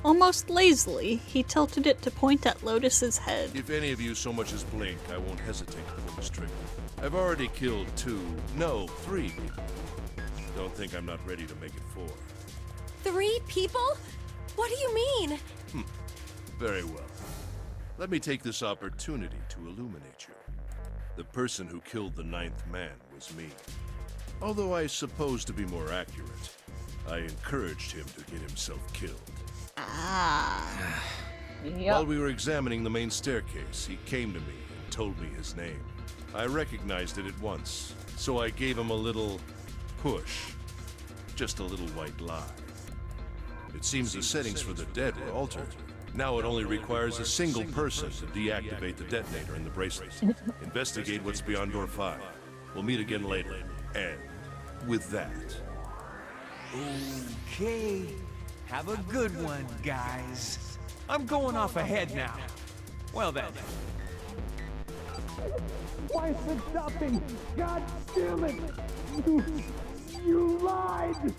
Almost lazily, he tilted it to point at Lotus's head. If any of you so much as blink, I won't hesitate to pull this trigger. I've already killed 3 people. Don't think I'm not ready to make it 4. 3 people? What do you mean? Very well. Let me take this opportunity to illuminate you. The person who killed the 9th man was me. Although I suppose to be more accurate, I encouraged him to get himself killed. While we were examining the main staircase, he came to me and told me his name. I recognized it at once, so I gave him a little push. Just a little white lie. It seems the settings for the dead were altered. Now it only requires a single person to deactivate the detonator in the bracelet. Investigate what's beyond door 5. We'll meet again later. And with that... Okay. Have a good one, guys. I'm going off ahead now. Well then. Why is it stopping? God damn it! You lied!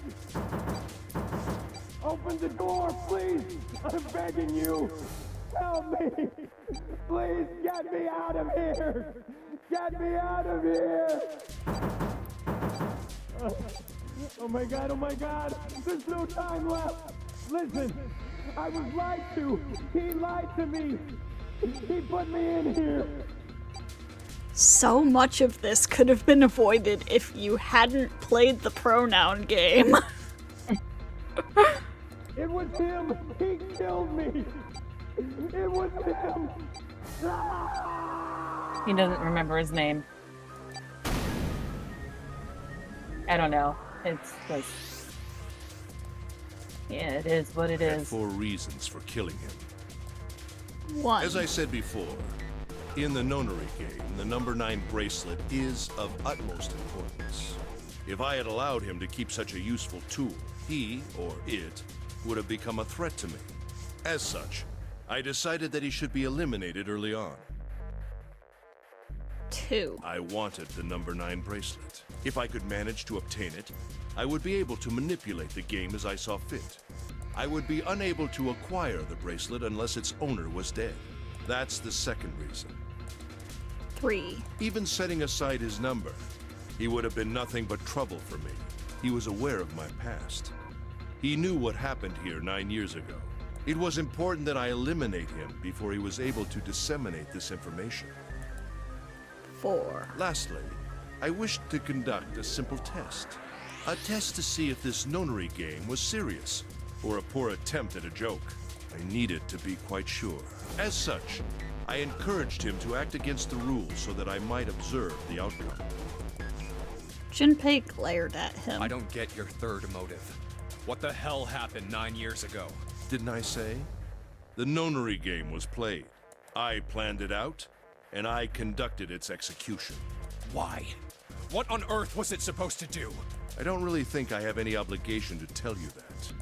Open the door, please! I'm begging you! Help me! Please get me out of here! Get me out of here! Oh my god! There's no time left! Listen! I was lied to! He lied to me! He put me in here! So much of this could have been avoided if you hadn't played the pronoun game. It was him! He killed me! It was him! He doesn't remember his name. I don't know. It's just... Yeah, it is what it is. 4 reasons for killing him. 1. As I said before, in the nonary game, the number 9 bracelet is of utmost importance. If I had allowed him to keep such a useful tool, he, or it, would have become a threat to me. As such, I decided that he should be eliminated early on. 2. I wanted the number 9 bracelet. If I could manage to obtain it, I would be able to manipulate the game as I saw fit. I would be unable to acquire the bracelet unless its owner was dead. That's the second reason. 3. Even setting aside his number, he would have been nothing but trouble for me. He was aware of my past. He knew what happened here 9 years ago. It was important that I eliminate him before he was able to disseminate this information. 4. Lastly, I wished to conduct a simple test. A test to see if this nonary game was serious, or a poor attempt at a joke. I needed to be quite sure. As such, I encouraged him to act against the rules so that I might observe the outcome. Junpei glared at him. I don't get your third motive. What the hell happened 9 years ago? Didn't I say? The nonary game was played. I planned it out, and I conducted its execution. Why? What on earth was it supposed to do? I don't really think I have any obligation to tell you that.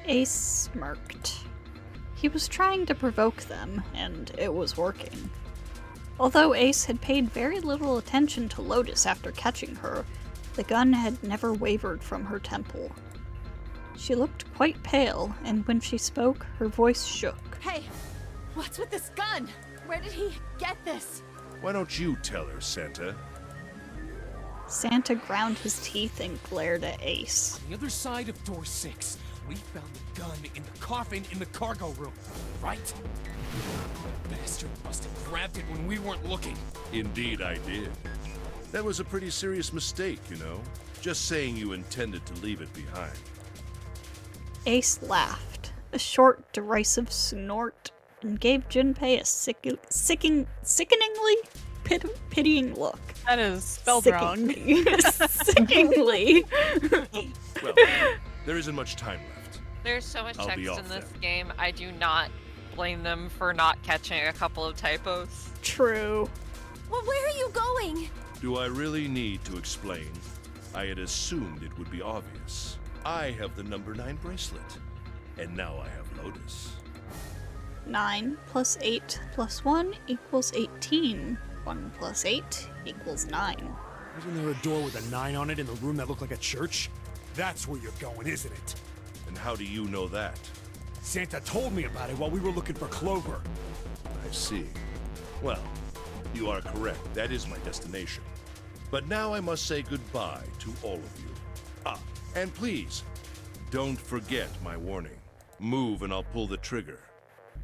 Ace smirked. He was trying to provoke them, and it was working. Although Ace had paid very little attention to Lotus after catching her, the gun had never wavered from her temple. She looked quite pale, and when she spoke, her voice shook. Hey, what's with this gun? Where did he get this? Why don't you tell her, Santa? Santa ground his teeth and glared at Ace. On the other side of door 6, we found the gun in the coffin in the cargo room, right? The bastard must have grabbed it when we weren't looking. Indeed I did. That was a pretty serious mistake, you know? Just saying you intended to leave it behind. Ace laughed, a short, derisive snort, and gave Junpei a sickeningly pitying look. That is spelled wrong. Sickeningly. Well, there isn't much time left. There's so much I'll text be off in this then. game, I do not blame them for not catching a couple of typos. True. Well, where are you going? Do I really need to explain? I had assumed it would be obvious. I have the number 9 bracelet, and now I have Lotus. 9 plus 8 plus 1 equals 18. 1 plus 8 equals 9. Wasn't there a door with a 9 on it in the room that looked like a church? That's where you're going, isn't it? And how do you know that? Santa told me about it while we were looking for Clover. I see. Well, you are correct. That is my destination. But now I must say goodbye to all of you. And please, don't forget my warning. Move and I'll pull the trigger.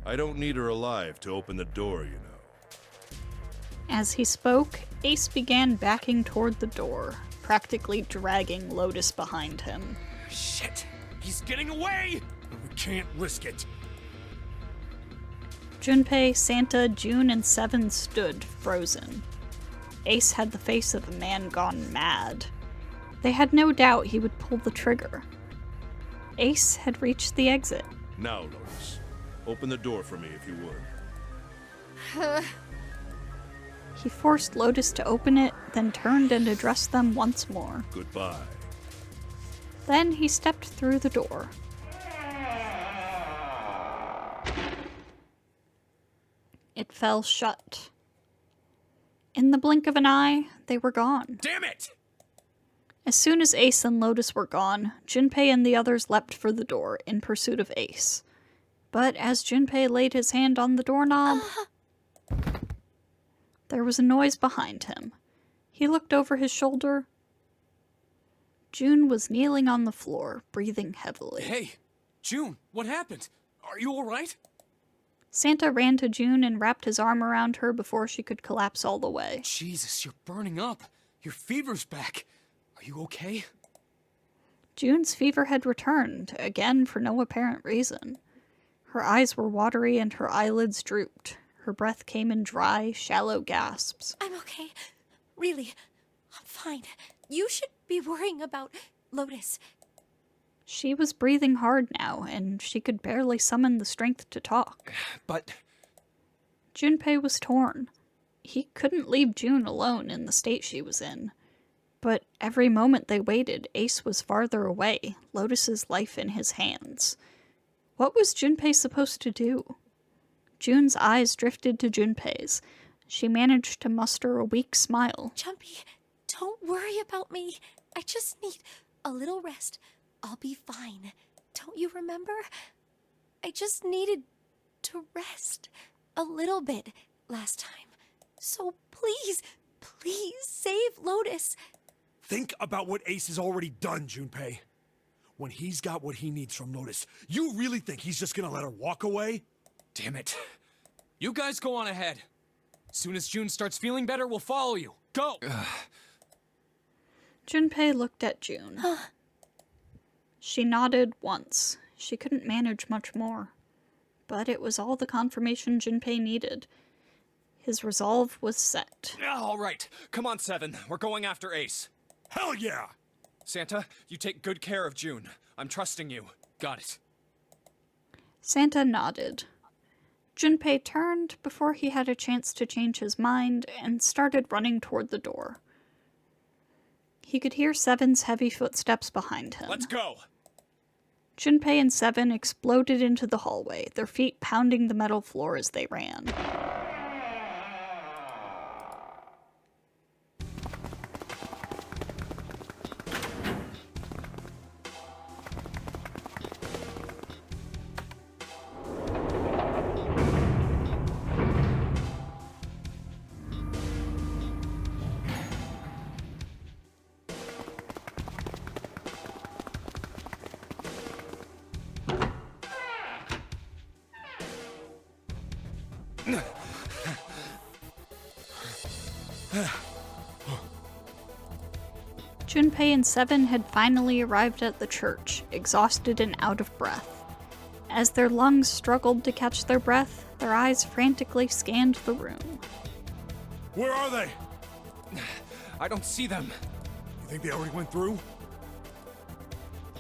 I don't need her alive to open the door, you know. As he spoke, Ace began backing toward the door, practically dragging Lotus behind him. Shit! He's getting away! We can't risk it. Junpei, Santa, June, and Seven stood frozen. Ace had the face of a man gone mad. They had no doubt he would pull the trigger. Ace had reached the exit. Now, Lotus, open the door for me if you would. He forced Lotus to open it, then turned and addressed them once more. Goodbye. Then he stepped through the door. It fell shut. In the blink of an eye, they were gone. Damn it! As soon as Ace and Lotus were gone, Junpei and the others leapt for the door in pursuit of Ace. But as Junpei laid his hand on the doorknob, there was a noise behind him. He looked over his shoulder. June was kneeling on the floor, breathing heavily. Hey, June, what happened? Are you alright? Santa ran to June and wrapped his arm around her before she could collapse all the way. Jesus, you're burning up. Your fever's back. Are you okay? June's fever had returned, again for no apparent reason. Her eyes were watery and her eyelids drooped. Her breath came in dry, shallow gasps. I'm okay. Really, I'm fine. You should be worrying about Lotus. She was breathing hard now, and she could barely summon the strength to talk. But Junpei was torn. He couldn't leave June alone in the state she was in. But every moment they waited, Ace was farther away, Lotus's life in his hands. What was Junpei supposed to do? June's eyes drifted to Junpei's. She managed to muster a weak smile. Jumpy, don't worry about me. I just need a little rest. I'll be fine. Don't you remember? I just needed to rest a little bit last time. So please, please save Lotus. Think about what Ace has already done, Junpei. When he's got what he needs from Lotus, you really think he's just gonna let her walk away? damn it. You guys go on ahead. As soon as June starts feeling better, we'll follow you. Go! Junpei looked at June. She nodded once. She couldn't manage much more. But it was all the confirmation Junpei needed. His resolve was set. All right. Come on, Seven. We're going after Ace. Hell yeah! Santa, you take good care of June. I'm trusting you. Got it. Santa nodded. Junpei turned before he had a chance to change his mind and started running toward the door. He could hear Seven's heavy footsteps behind him. Let's go! Junpei and Seven exploded into the hallway, their feet pounding the metal floor as they ran. Junpei and Seven had finally arrived at the church, exhausted and out of breath. As their lungs struggled to catch their breath, their eyes frantically scanned the room. Where are they? I don't see them. You think they already went through?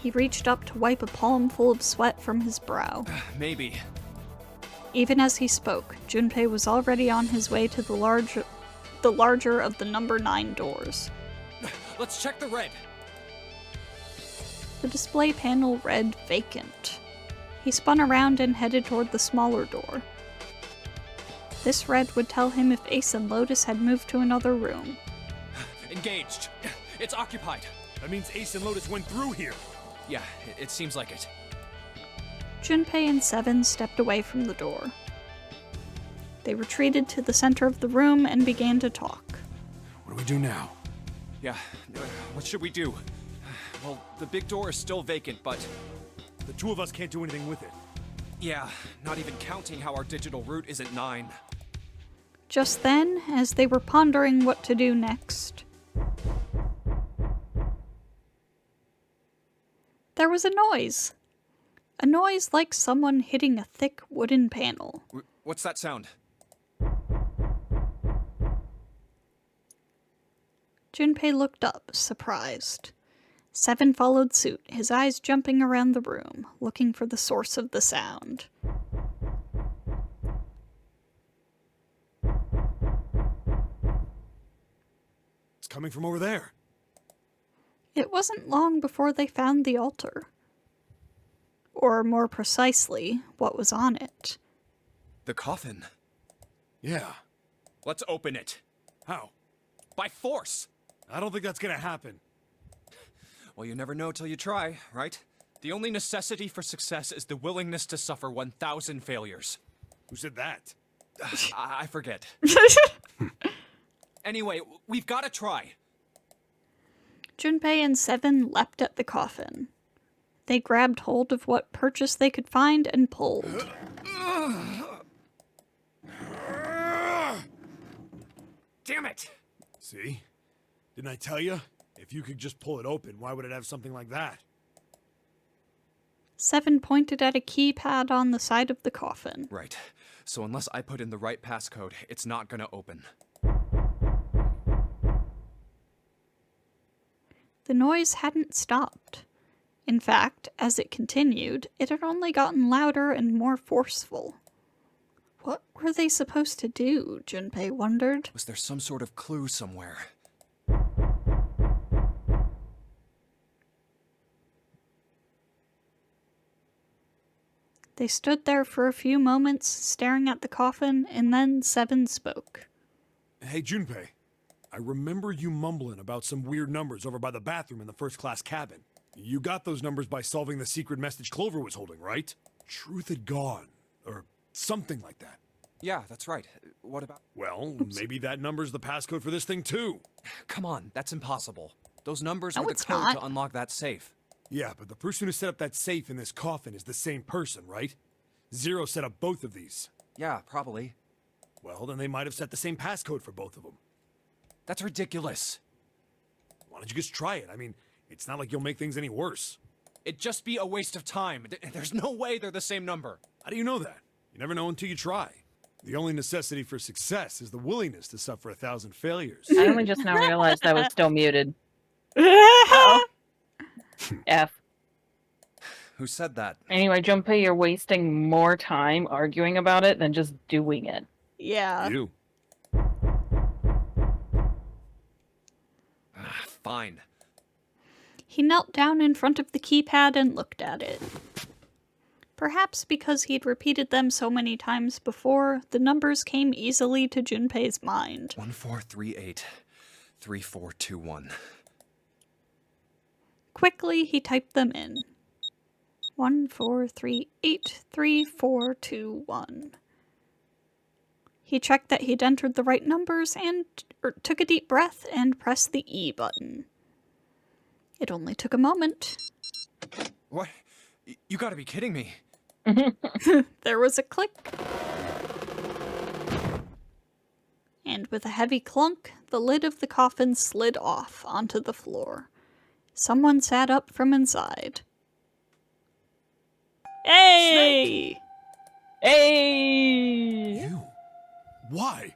He reached up to wipe a palm full of sweat from his brow. Maybe. Even as he spoke, Junpei was already on his way to the larger of the number 9 doors. Let's check the red. The display panel read vacant. He spun around and headed toward the smaller door. This red would tell him if Ace and Lotus had moved to another room. Engaged. It's occupied. That means Ace and Lotus went through here. Yeah, it seems like it. Junpei and Seven stepped away from the door. They retreated to the center of the room and began to talk. What do we do now? Yeah, what should we do? Well, the big door is still vacant, but... The two of us can't do anything with it. Yeah, not even counting how our digital route is at 9. Just then, as they were pondering what to do next, there was a noise. A noise like someone hitting a thick wooden panel. What's that sound? Junpei looked up, surprised. Seven followed suit, his eyes jumping around the room, looking for the source of the sound. It's coming from over there. It wasn't long before they found the altar. Or more precisely, what was on it. The coffin. Yeah. Let's open it. How? By force! I don't think that's gonna happen. Well, you never know till you try, right? The only necessity for success is the willingness to suffer 1,000 failures. Who said that? I forget. Anyway, we've got to try. Junpei and Seven leapt at the coffin. They grabbed hold of what purchase they could find and pulled. Damn it! See? Didn't I tell you? If you could just pull it open, why would it have something like that? Seven pointed at a keypad on the side of the coffin. Right. So unless I put in the right passcode, it's not gonna open. The noise hadn't stopped. In fact, as it continued, it had only gotten louder and more forceful. What were they supposed to do, Junpei wondered. Was there some sort of clue somewhere? They stood there for a few moments, staring at the coffin, and then Seven spoke. Hey, Junpei. I remember you mumbling about some weird numbers over by the bathroom in the first-class cabin. You got those numbers by solving the secret message Clover was holding, right? Truth had gone, or something like that. Yeah, that's right. What about... Well, maybe that number's the passcode for this thing, too. Come on, that's impossible. Those numbers No, are the it's code not. to unlock that safe. Yeah, but the person who set up that safe in this coffin is the same person, right? Zero set up both of these. Yeah, probably. Well, then they might have set the same passcode for both of them. That's ridiculous. Why don't you just try it? I mean, it's not like you'll make things any worse. It'd just be a waste of time. There's no way they're the same number. How do you know that? You never know until you try. The only necessity for success is the willingness to suffer 1,000 failures. I only just now realized I was still muted. F. Who said that? Anyway, Junpei, you're wasting more time arguing about it than just doing it. Yeah. You. Fine. He knelt down in front of the keypad and looked at it. Perhaps because he'd repeated them so many times before, the numbers came easily to Junpei's mind. 1438 3421. Quickly, he typed them in. 14383421. He checked that he'd entered the right numbers and took a deep breath and pressed the E button. It only took a moment. What? You gotta be kidding me. There was a click. And with a heavy clunk, the lid of the coffin slid off onto the floor. Someone sat up from inside. Hey! Snake! Hey! You? Why?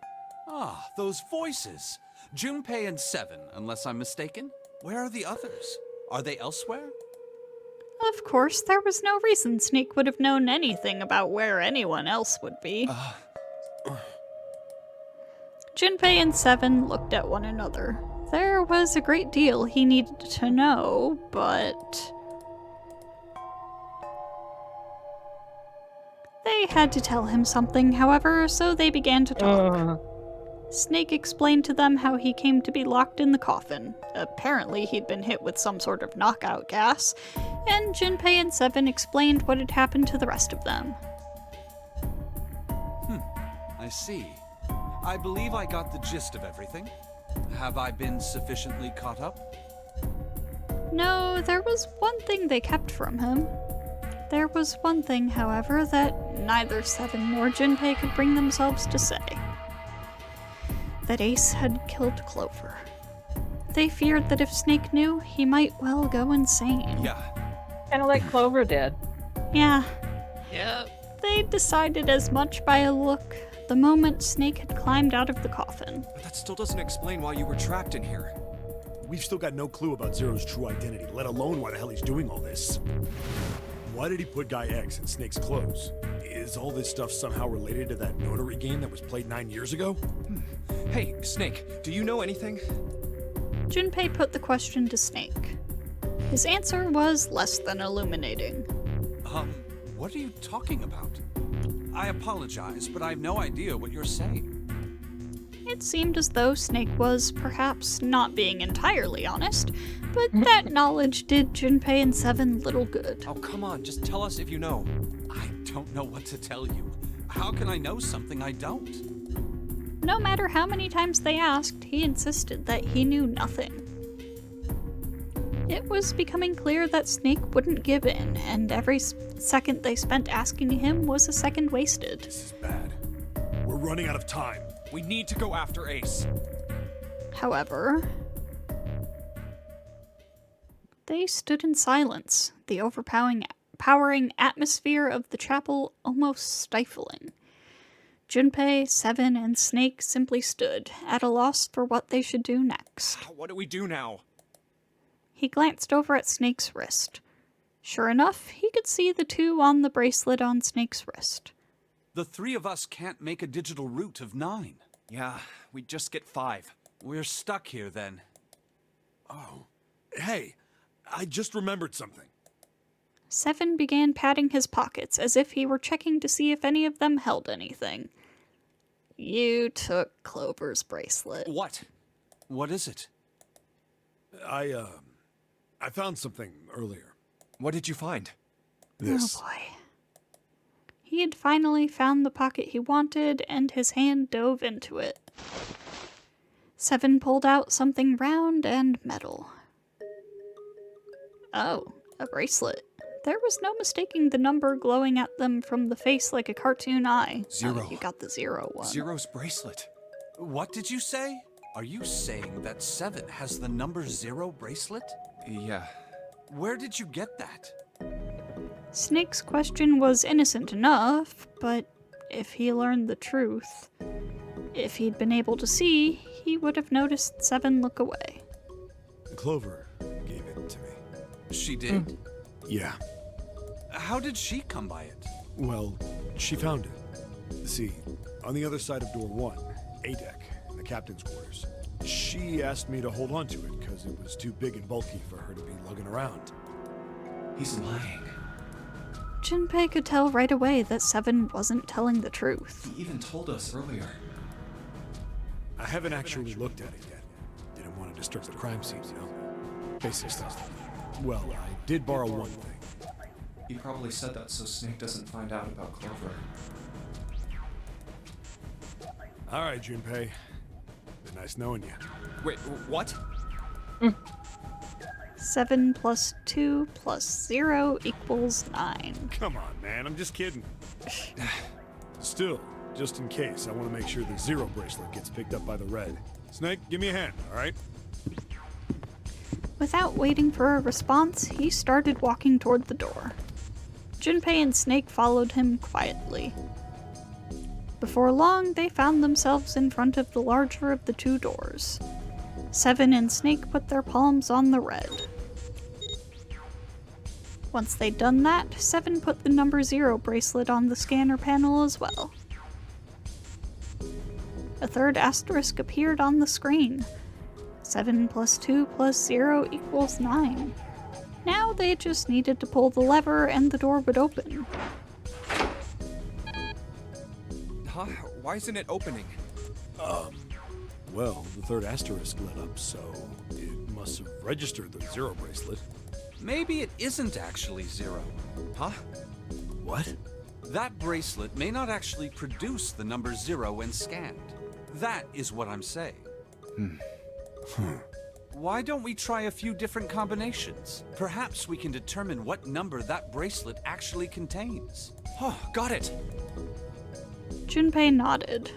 Ah, those voices. Junpei and Seven, unless I'm mistaken. Where are the others? Are they elsewhere? Of course, there was no reason Snake would have known anything about where anyone else would be. Junpei and Seven looked at one another. There was a great deal he needed to know, but... They had to tell him something, however, so they began to talk. Snake explained to them how he came to be locked in the coffin. Apparently, he'd been hit with some sort of knockout gas, and Junpei and Seven explained what had happened to the rest of them. I see. I believe I got the gist of everything. Have I been sufficiently caught up? No, there was one thing they kept from him. There was one thing, however, that neither Seven nor Junpei could bring themselves to say. That Ace had killed Clover. They feared that if Snake knew, he might well go insane. Yeah. Kind of like Clover did. Yeah. Yep. They decided as much by a look the moment Snake had climbed out of the coffin. But that still doesn't explain why you were trapped in here. We've still got no clue about Zero's true identity, let alone why the hell he's doing all this. Why did he put Guy X in Snake's clothes? Is all this stuff somehow related to that notary game that was played 9 years ago? Hey, Snake, do you know anything? Junpei put the question to Snake. His answer was less than illuminating. What are you talking about? I apologize, but I have no idea what you're saying. It seemed as though Snake was perhaps not being entirely honest, but that knowledge did Junpei and Seven little good. Oh, come on, just tell us if you know. I don't know what to tell you. How can I know something I don't? No matter how many times they asked, he insisted that he knew nothing. It was becoming clear that Snake wouldn't give in, and every second they spent asking him was a second wasted. This is bad. We're running out of time. We need to go after Ace. However, they stood in silence, the overpowering atmosphere of the chapel almost stifling. Junpei, Seven, and Snake simply stood, at a loss for what they should do next. What do we do now? He glanced over at Snake's wrist. Sure enough, he could see the 2 on the bracelet on Snake's wrist. The 3 of us can't make a digital root of 9. Yeah, we just get 5. We're stuck here then. Oh. Hey, I just remembered something. Seven began patting his pockets as if he were checking to see if any of them held anything. You took Clover's bracelet. What? What is it? I found something earlier. What did you find? This. Oh boy. He had finally found the pocket he wanted, and his hand dove into it. Seven pulled out something round and metal. Oh, a bracelet. There was no mistaking the number glowing at them from the face like a cartoon eye. 0. Oh, you got the 0 one. Zero's bracelet. What did you say? Are you saying that 7 has the number 0 bracelet? Yeah. Where did you get that? Snake's question was innocent enough, but if he learned the truth, if he'd been able to see, he would have noticed Seven look away. Clover gave it to me. She did? Yeah. How did she come by it? Well, she found it. See, on the other side of door 1, A deck, in the captain's quarters. She asked me to hold on to it because it was too big and bulky for her to be lugging around. He's lying. Junpei could tell right away that Seven wasn't telling the truth. He even told us earlier. I haven't actually looked at it yet. Didn't want to disturb the crime scene, you know? Basic stuff. Well, I did borrow one thing. He probably said that so Snake doesn't find out about Clover. All right, Junpei. Been nice knowing you. Wait, what? 7 plus 2 plus 0 equals 9. Come on, man. I'm just kidding. Still, just in case, I want to make sure the 0 bracelet gets picked up by the red. Snake, give me a hand, all right? Without waiting for a response, he started walking toward the door. Junpei and Snake followed him quietly. Before long, they found themselves in front of the larger of the 2 doors. Seven and Snake put their palms on the red. Once they'd done that, Seven put the number 0 bracelet on the scanner panel as well. A third asterisk appeared on the screen. 7 plus 2 plus 0 equals 9. Now they just needed to pull the lever and the door would open. Huh? Why isn't it opening? Well, the third asterisk lit up, so it must have registered the 0 bracelet. Maybe it isn't actually 0. Huh? What? That bracelet may not actually produce the number 0 when scanned. That is what I'm saying. Why don't we try a few different combinations? Perhaps we can determine what number that bracelet actually contains. Oh, got it! Junpei nodded.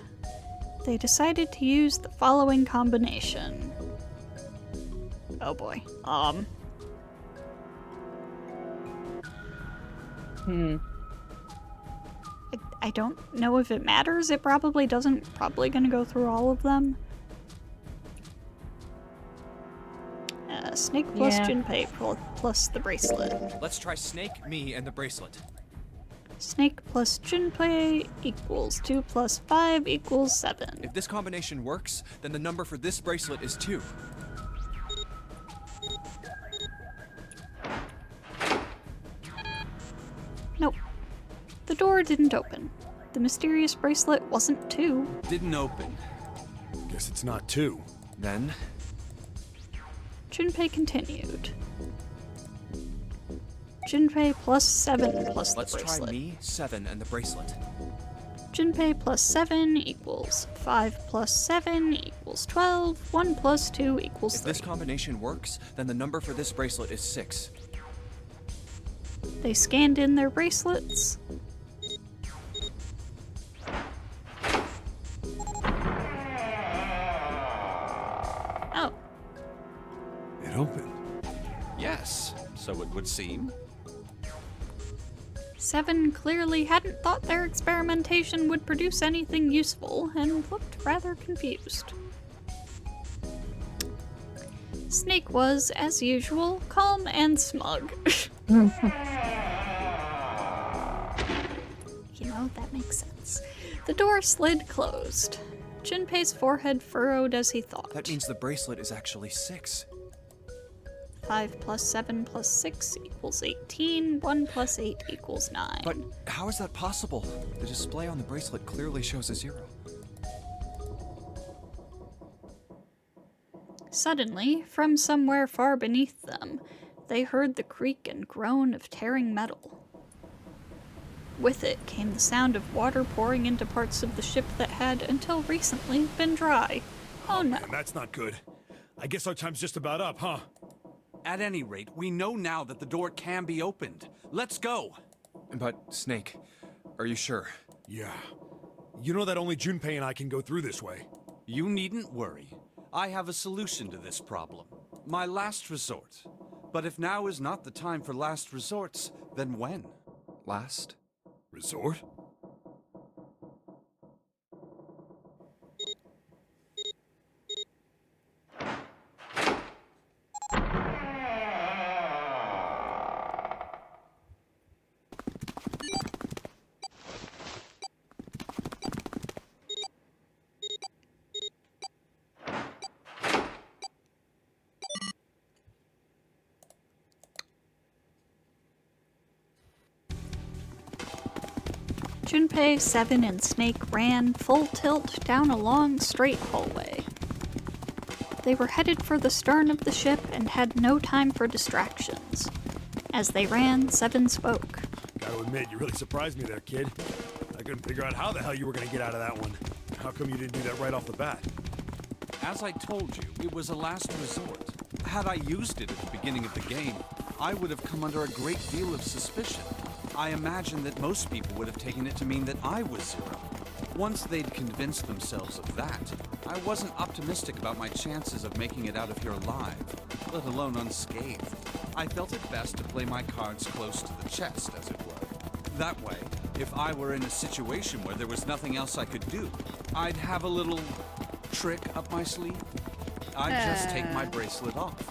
They decided to use the following combination. Oh boy. I don't know if it matters. It probably doesn't. Probably gonna go through all of them. Snake plus Junpei plus the bracelet. Let's try Snake, me, and the bracelet. Snake plus Junpei equals 2 plus 5 equals 7. If this combination works, then the number for this bracelet is 2. Nope. The door didn't open. The mysterious bracelet wasn't 2. Didn't open. Guess it's not 2. Then, Junpei continued. Junpei plus 7 plus let's the bracelet. try me, 7, and the bracelet. Junpei plus 7 equals 5 plus 7 equals 12. 1 plus 2 equals If 3. this combination works, then the number for this bracelet is 6. They scanned in their bracelets. Oh. It opened. Yes, so it would seem. 7 clearly hadn't thought their experimentation would produce anything useful and looked rather confused. Snake was, as usual, calm and smug. You know, that makes sense. The door slid closed. Junpei's forehead furrowed as he thought. That means the bracelet is actually 6. 5 plus 7 plus 6 equals 18. 1 plus 8 equals 9. But how is that possible? The display on the bracelet clearly shows a 0. Suddenly, from somewhere far beneath them, they heard the creak and groan of tearing metal. With it came the sound of water pouring into parts of the ship that had, until recently, been dry. Oh no. Man, that's not good. I guess our time's just about up, huh? At any rate, we know now that the door can be opened. Let's go! But, Snake, are you sure? Yeah. You know that only Junpei and I can go through this way. You needn't worry. I have a solution to this problem. My last resort. But if now is not the time for last resorts, then when? Last? Resort? Junpei, 7, and Snake ran full tilt down a long, straight hallway. They were headed for the stern of the ship and had no time for distractions. As they ran, 7 spoke. Gotta admit, you really surprised me there, kid. I couldn't figure out how the hell you were gonna get out of that one. How come you didn't do that right off the bat? As I told you, it was a last resort. Had I used it at the beginning of the game, I would have come under a great deal of suspicion. I imagine that most people would have taken it to mean that I was 0. Once they'd convinced themselves of that, I wasn't optimistic about my chances of making it out of here alive, let alone unscathed. I felt it best to play my cards close to the chest, as it were. That way, if I were in a situation where there was nothing else I could do, I'd have a little trick up my sleeve. I'd just take my bracelet off.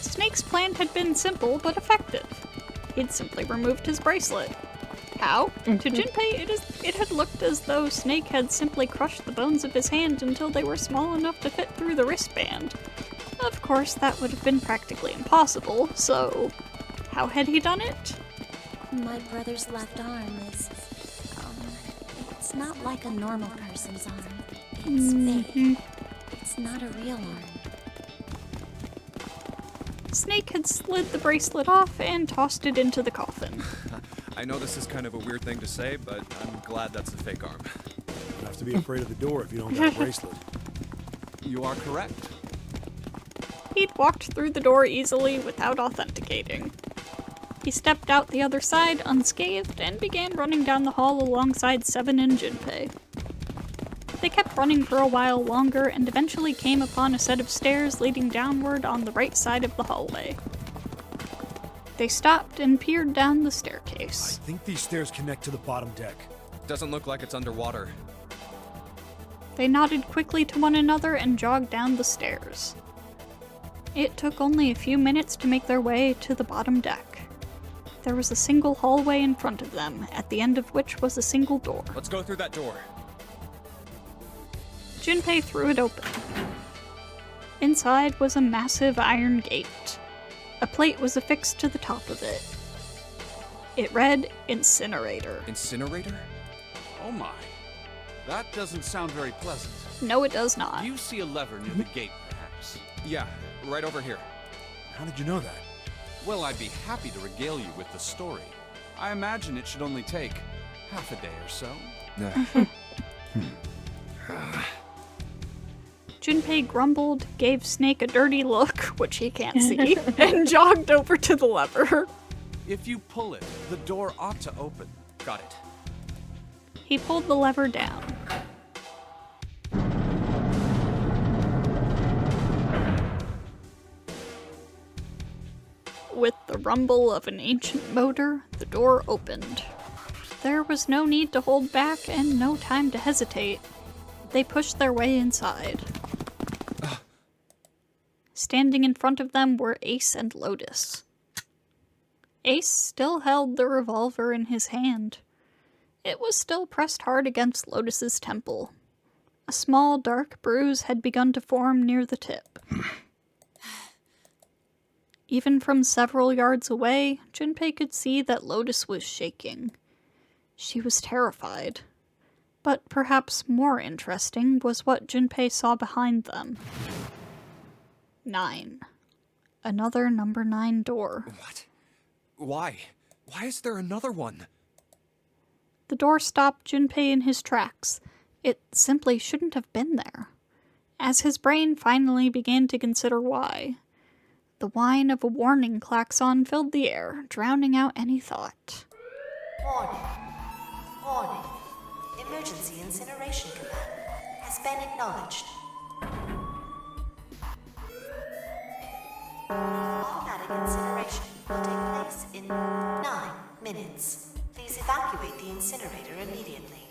Snake's plan had been simple but effective. He'd simply removed his bracelet. How? To Junpei, it had looked as though Snake had simply crushed the bones of his hand until they were small enough to fit through the wristband. Of course, that would have been practically impossible, so how had he done it? My brother's left arm is, it's not like a normal person's arm. It's fake. It's not a real arm. Snake had slid the bracelet off and tossed it into the coffin. I know this is kind of a weird thing to say, but I'm glad that's a fake arm. You have to be afraid of the door if you don't got a bracelet. You are correct. He'd walked through the door easily without authenticating. He stepped out the other side unscathed and began running down the hall alongside Seven and Junpei. They kept running for a while longer and eventually came upon a set of stairs leading downward on the right side of the hallway. They stopped and peered down the I staircase. think these stairs connect to the bottom deck. Doesn't look like it's underwater. They nodded quickly to one another and jogged down the stairs. It took only a few minutes to make their way to the bottom deck. There was a single hallway in front of them, at the end of which was a single door. Let's go through that door. Junpei threw it open. Inside was a massive iron gate. A plate was affixed to the top of it. It read, Incinerator. Incinerator? Oh my. That doesn't sound very pleasant. No, it does not. Do you see a lever near the gate, perhaps? Yeah, right over here. How did you know that? Well, I'd be happy to regale you with the story. I imagine it should only take half a day or so. Junpei grumbled, gave Snake a dirty look, which he can't see, and jogged over to the lever. If you pull it, the door ought to open. Got it. He pulled the lever down. With the rumble of an ancient motor, the door opened. There was no need to hold back and no time to hesitate. They pushed their way inside. Standing in front of them were Ace and Lotus. Ace still held the revolver in his hand. It was still pressed hard against Lotus's temple. A small, dark bruise had begun to form near the tip. Even from several yards away, Junpei could see that Lotus was shaking. She was terrified. But perhaps more interesting was what Junpei saw behind them. 9. Another number 9 door. What? Why? Why is there another one? The door stopped Junpei in his tracks. It simply shouldn't have been there. As his brain finally began to consider why, the whine of a warning klaxon filled the air, drowning out any thought. Warning. Warning. Emergency incineration command has been acknowledged. Automatic incineration will take place in 9 minutes. Please evacuate the incinerator immediately.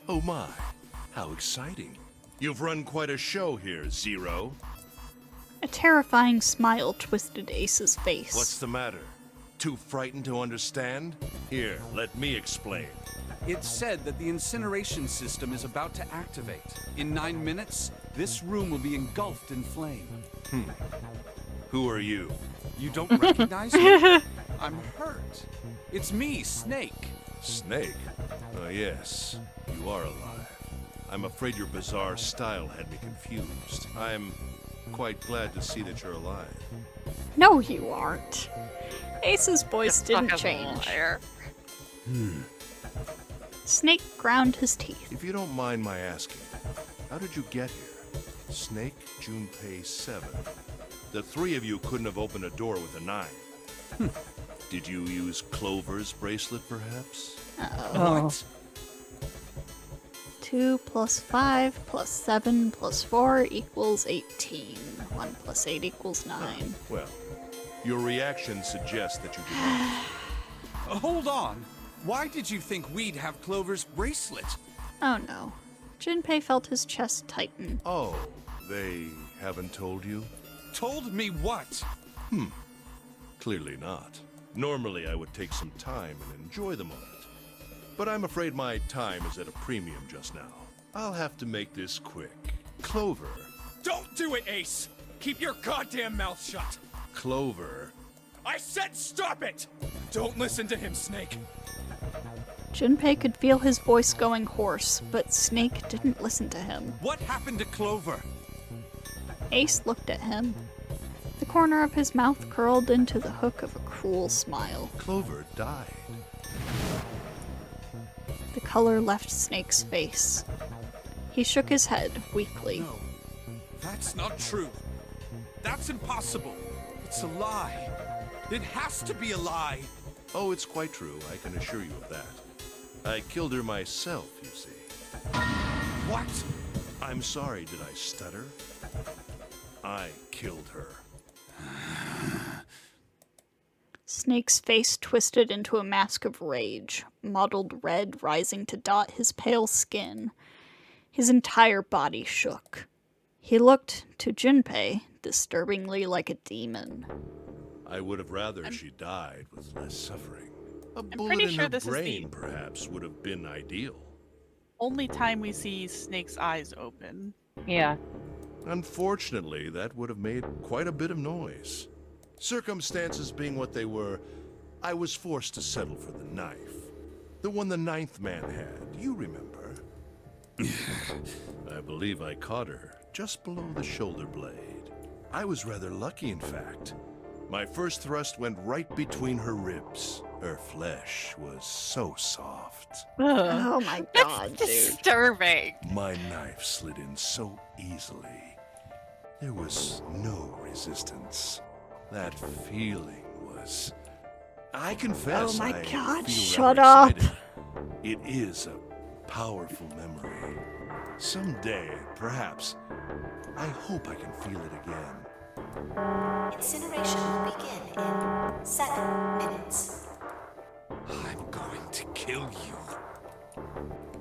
Oh my, how exciting. You've run quite a show here, Zero. A terrifying smile twisted Ace's face. What's the matter? Too frightened to understand? Here, let me explain. It's said that the incineration system is about to activate. In 9 minutes, this room will be engulfed in flame. Who are you? You don't recognize me? I'm hurt. It's me, Snake. Snake? Oh, yes. You are alive. I'm afraid your bizarre style had me confused. I'm quite glad to see that you're alive. No, you aren't. Ace's voice didn't change. Snake ground his teeth. If you don't mind my asking, how did you get here? Snake, Junpei, 7. The 3 of you couldn't have opened a door with a 9. Did you use Clover's bracelet, perhaps? What? 2 plus 5 plus 7 plus 4 equals 18. 1 plus 8 equals 9. Well, your reaction suggests that you did not. Hold on. Why did you think we'd have Clover's bracelet? Oh no. Junpei felt his chest tighten. Oh, they haven't told you? Told me what? Clearly not. Normally I would take some time and enjoy the moment. But I'm afraid my time is at a premium just now. I'll have to make this quick. Clover. Don't do it, Ace! Keep your goddamn mouth shut! Clover. I said stop it! Don't listen to him, Snake. Junpei could feel his voice going hoarse, but Snake didn't listen to him. What happened to Clover? Ace looked at him. The corner of his mouth curled into the hook of a cruel smile. Clover died. The color left Snake's face. He shook his head weakly. No, that's not true. That's impossible. It's a lie. It has to be a lie. Oh, it's quite true. I can assure you of that. I killed her myself, you see. What? I'm sorry, did I stutter? I killed her. Snake's face twisted into a mask of rage, mottled red rising to dot his pale skin. His entire body shook. He looked, to Junpei, disturbingly like a demon. I would have rather she died with less suffering. A pretty bullet in sure her this is brain, the- perhaps, would have been ideal. Only time we see Snake's eyes open. Yeah. Unfortunately, that would have made quite a bit of noise. Circumstances being what they were, I was forced to settle for the knife. The one the ninth man had, you remember. I believe I caught her just below the shoulder blade. I was rather lucky, in fact. My first thrust went right between her ribs. Her flesh was so soft. Oh my god, dude. Disturbing. My knife slid in so easily. There was no resistance. That feeling was... I confess, Oh my I god, feel shut rather up. excited. It is a powerful memory. Someday, perhaps, I hope I can feel it again. Incineration will begin in 7 minutes. I'm going to kill you.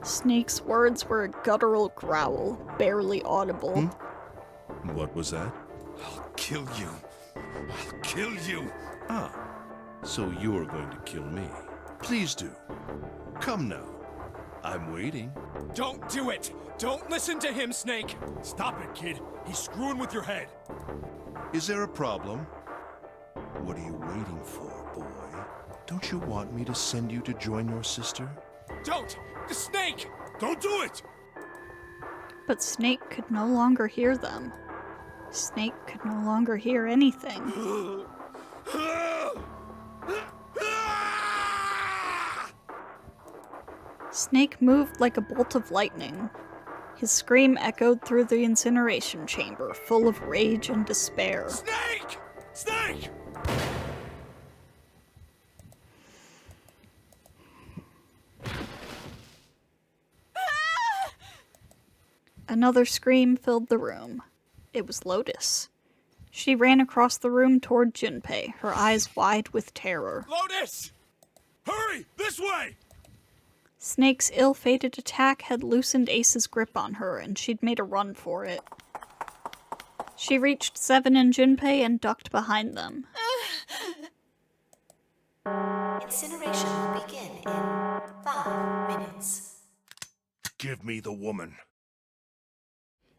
Snake's words were a guttural growl, barely audible. What was that? I'll kill you. I'll kill you. Ah, so you're going to kill me. Please do. Come now. I'm waiting. Don't do it! Don't listen to him, Snake! Stop it, kid. He's screwing with your head. Is there a problem? What are you waiting for, boy? Don't you want me to send you to join your sister? Don't! The Snake! Don't do it! But Snake could no longer hear them. Snake could no longer hear anything. Snake moved like a bolt of lightning. His scream echoed through the incineration chamber, full of rage and despair. Snake! Snake! Another scream filled the room. It was Lotus. She ran across the room toward Junpei, her eyes wide with terror. Lotus! Hurry! This way! Snake's ill-fated attack had loosened Ace's grip on her, and she'd made a run for it. She reached Seven and Junpei and ducked behind them. Incineration will begin in 5 minutes. Give me the woman.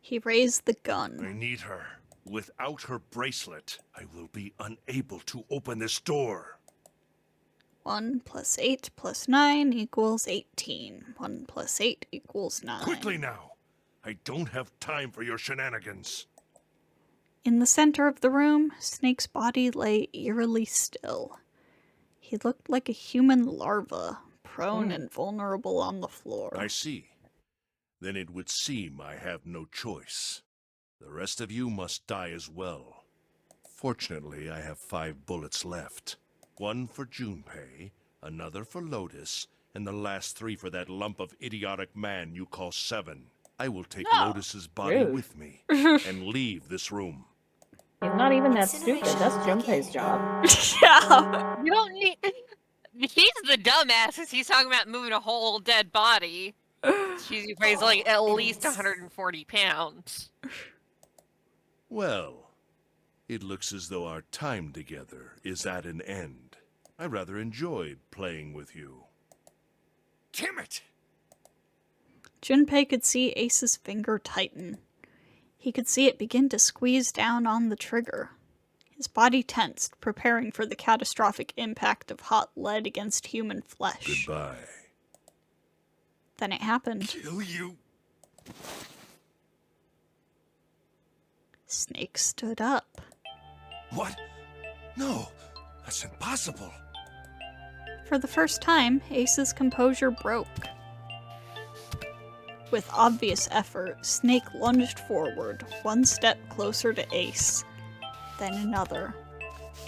He raised the I gun. need her. Without her bracelet, I will be unable to open this door. 1 + 8 + 9 = 18. 1 + 8 = 9. Quickly now! I don't have time for your shenanigans. In the center of the room, Snake's body lay eerily still. He looked like a human larva, prone and vulnerable on the floor. I see. Then it would seem I have no choice. The rest of you must die as well. Fortunately, I have 5 bullets left. 1 for Junpei, another for Lotus, and the last 3 for that lump of idiotic man you call Seven. I will take Lotus's body rude. with me and leave this room. He's not even that stupid. That's Junpei's job. Yeah. You don't need. He's the dumbass. As he's talking about moving a whole dead body. She weighs like at least 140 pounds. Well, it looks as though our time together is at an end. I rather enjoyed playing with you. Damn it! Junpei could see Ace's finger tighten. He could see it begin to squeeze down on the trigger. His body tensed, preparing for the catastrophic impact of hot lead against human flesh. Goodbye. Then it happened. Kill you. Snake stood up. What? No, that's impossible. For the first time, Ace's composure broke. With obvious effort, Snake lunged forward, one step closer to Ace, then another.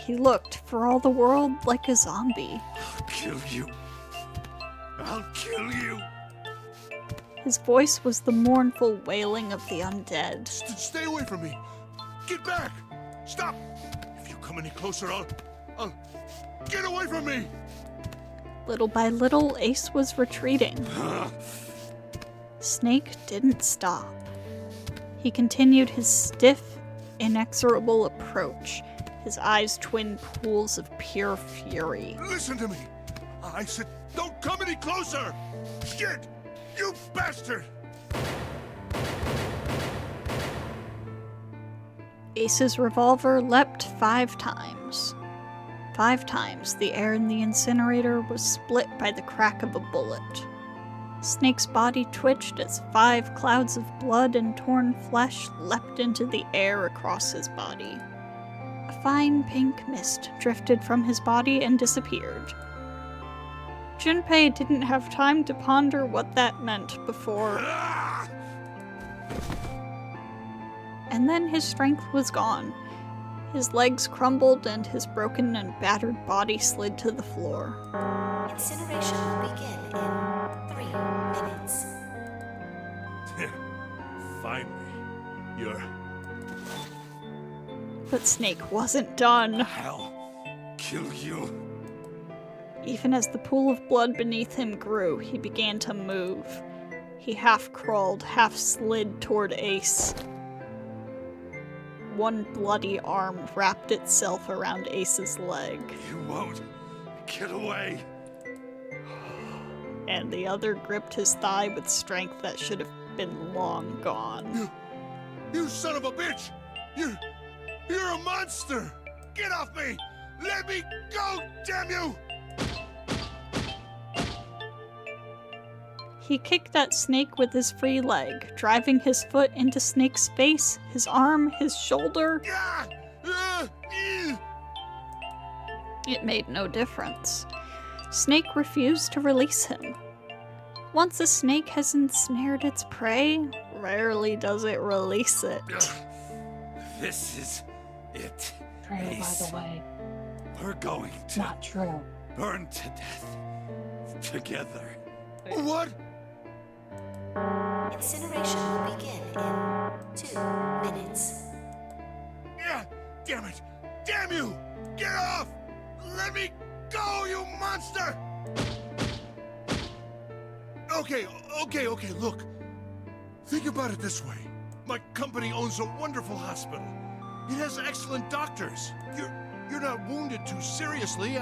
He looked, for all the world, like a zombie. I'll kill you. I'll kill you. His voice was the mournful wailing of the undead. Stay away from me. Get back. Stop. If you come any closer, I'll get away from me. Little by little, Ace was retreating. Snake didn't stop. He continued his stiff, inexorable approach, his eyes twin pools of pure fury. Listen to me. I said don't come any closer. Shit. You bastard. Ace's revolver leapt 5 times. 5 times, the air in the incinerator was split by the crack of a bullet. Snake's body twitched as 5 clouds of blood and torn flesh leapt into the air across his body. A fine pink mist drifted from his body and disappeared. Junpei didn't have time to ponder what that meant before... And then his strength was gone. His legs crumbled and his broken and battered body slid to the floor. Incineration will begin in 3 minutes. Finally, you're... But Snake wasn't done. I'll kill you. Even as the pool of blood beneath him grew, he began to move. He half crawled, half slid toward Ace. One bloody arm wrapped itself around Ace's leg. You won't get away. And the other gripped his thigh with strength that should have been long gone. You son of a bitch! You're a monster! Get off me! Let me go, damn you! He kicked at Snake with his free leg, driving his foot into Snake's face, his arm, his shoulder. It made no difference. Snake refused to release him. Once a snake has ensnared its prey, rarely does it release it. This is it. True, by the way. We're going to Not true. burn to death together. What? Incineration will begin in 2 minutes. Yeah, damn it! Damn you! Get off! Let me go, you monster! Okay, look. Think about it this way. My company owns a wonderful hospital. It has excellent doctors. You're not wounded too seriously.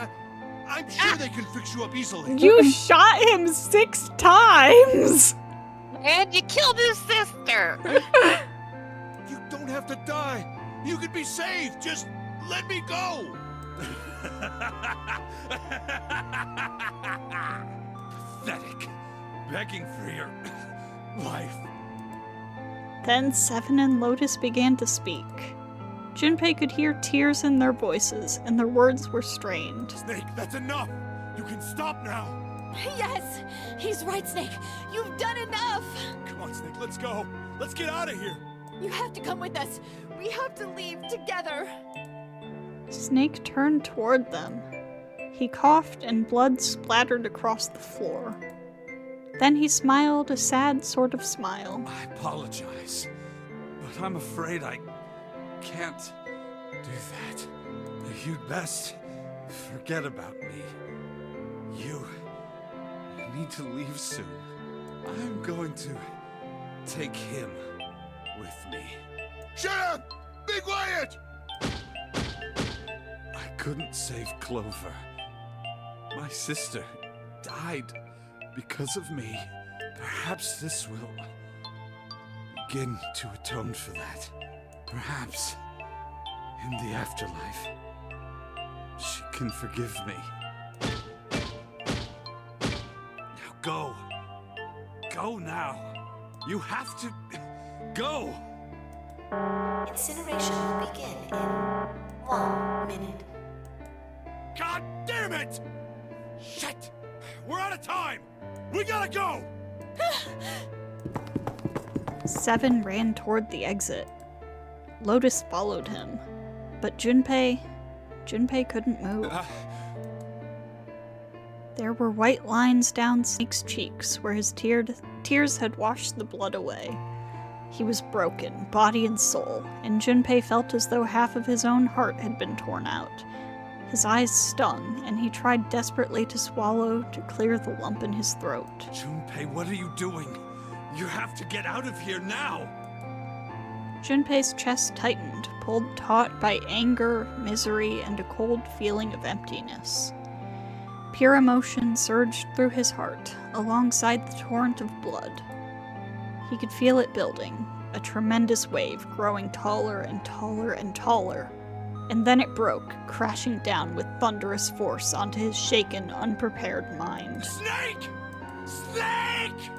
I'm sure they can fix you up easily. You shot him 6 times! And you killed his sister! You don't have to die. You could be saved. Just let me go. Pathetic. Begging for your life. Then Seven and Lotus began to speak. Junpei could hear tears in their voices, and their words were strained. Snake, that's enough! You can stop now! Yes! He's right, Snake. You've done enough! Come on, Snake, let's go! Let's get out of here! You have to come with us. We have to leave together. Snake turned toward them. He coughed and blood splattered across the floor. Then he smiled a sad sort of smile. I apologize, but I'm afraid I can't do that. You'd best forget about me. You need to leave soon. I'm going to take him with me. Shut up! Be quiet! I couldn't save Clover. My sister died because of me. Perhaps this will begin to atone for that. Perhaps in the afterlife, she can forgive me. Now go. go now. You have to go. Incineration will begin in 1 minute. God damn it! Shit! We're out of time! We gotta go! Seven ran toward the exit. Lotus followed him, but Junpei couldn't move. There were white lines down Snake's cheeks where his tears had washed the blood away. He was broken, body and soul, and Junpei felt as though half of his own heart had been torn out. His eyes stung, and he tried desperately to swallow to clear the lump in his throat. Junpei, what are you doing? You have to get out of here now! Junpei's chest tightened, pulled taut by anger, misery, and a cold feeling of emptiness. Pure emotion surged through his heart, alongside the torrent of blood. He could feel it building, a tremendous wave growing taller and taller and taller, and then it broke, crashing down with thunderous force onto his shaken, unprepared mind. Snake! Snake!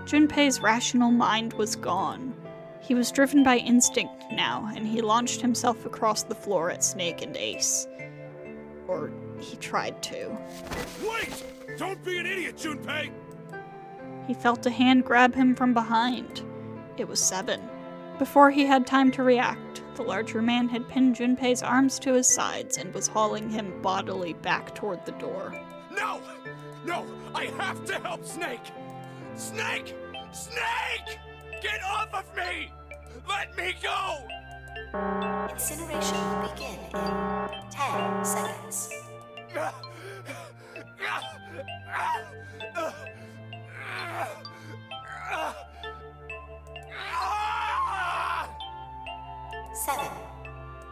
Junpei's rational mind was gone. He was driven by instinct now, and he launched himself across the floor at Snake and Ace. Or he tried to. Wait! Don't be an idiot, Junpei! He felt a hand grab him from behind. It was Seven. Before he had time to react, the larger man had pinned Junpei's arms to his sides and was hauling him bodily back toward the door. No! No! I have to help Snake! Snake! Snake! Get off of me! Let me go! Incineration will begin in 10 seconds. 7,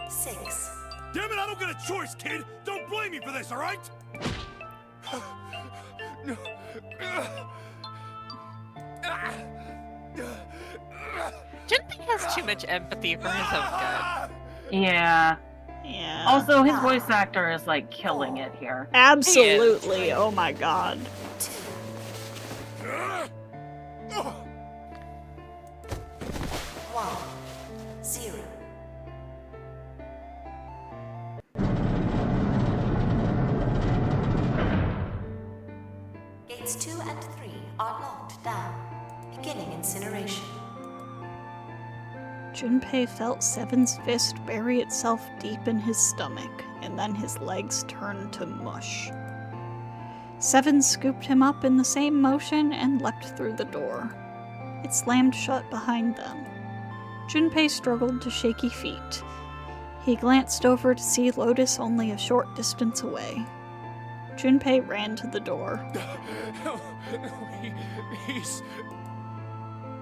6. Damn it, I don't get a choice, kid! Don't blame me for this, alright? Junpei has too much empathy for his own good. Yeah. Yeah. Also, his voice actor is like killing it here. Absolutely. Oh my god. 1, 0. Gates 2 and 3 are locked down. Beginning incineration. Junpei felt Seven's fist bury itself deep in his stomach, and then his legs turned to mush. Seven scooped him up in the same motion and leapt through the door. It slammed shut behind them. Junpei struggled to shaky feet. He glanced over to see Lotus only a short distance away. Junpei ran to the door.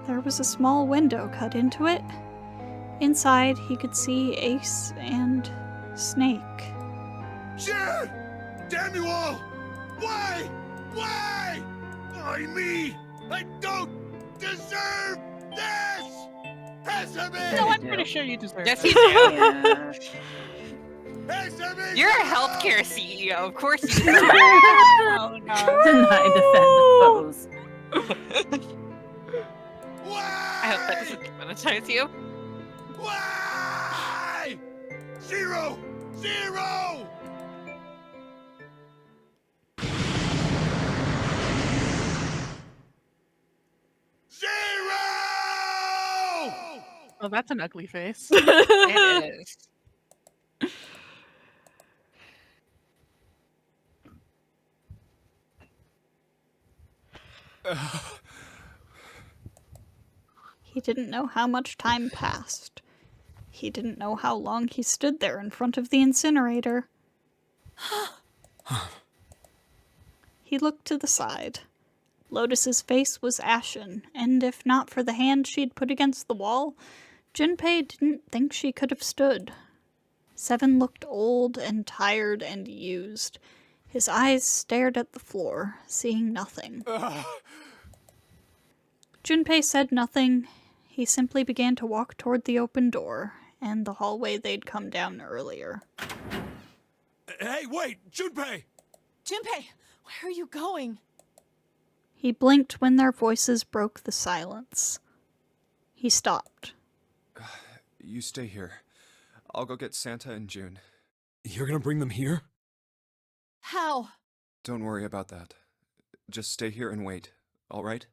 There was a small window cut into it. Inside, he could see Ace and Snake. Shit! Damn you all! Why? Why? Why me? I don't deserve this! Answer me! No, I'm pretty sure you deserve Yes, it. you do. Yeah. Answer me! You're a healthcare CEO. Of course you deserve it. Oh, God. Deny defend oppose. Why? I hope that doesn't demonetize you. Why? 0! 0! Oh, that's an ugly face. It is. He didn't know how much time passed. He didn't know how long he stood there in front of the incinerator. He looked to the side. Lotus's face was ashen, and if not for the hand she'd put against the wall, Junpei didn't think she could have stood. Seven looked old and tired and used. His eyes stared at the floor, seeing nothing. Junpei said nothing. He simply began to walk toward the open door, and the hallway they'd come down earlier. Hey, wait! Junpei! Junpei, where are you going? He blinked when their voices broke the silence. He stopped. You stay here. I'll go get Santa and June. You're gonna bring them here? How? Don't worry about that. Just stay here and wait, all right?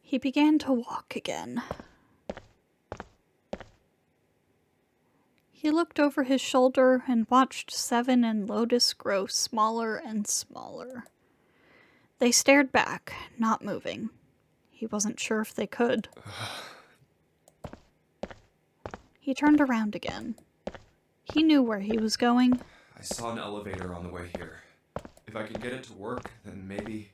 He began to walk again. He looked over his shoulder and watched Seven and Lotus grow smaller and smaller. They stared back, not moving. He wasn't sure if they could. He turned around again. He knew where he was going. I saw an elevator on the way here. If I could get it to work, then maybe...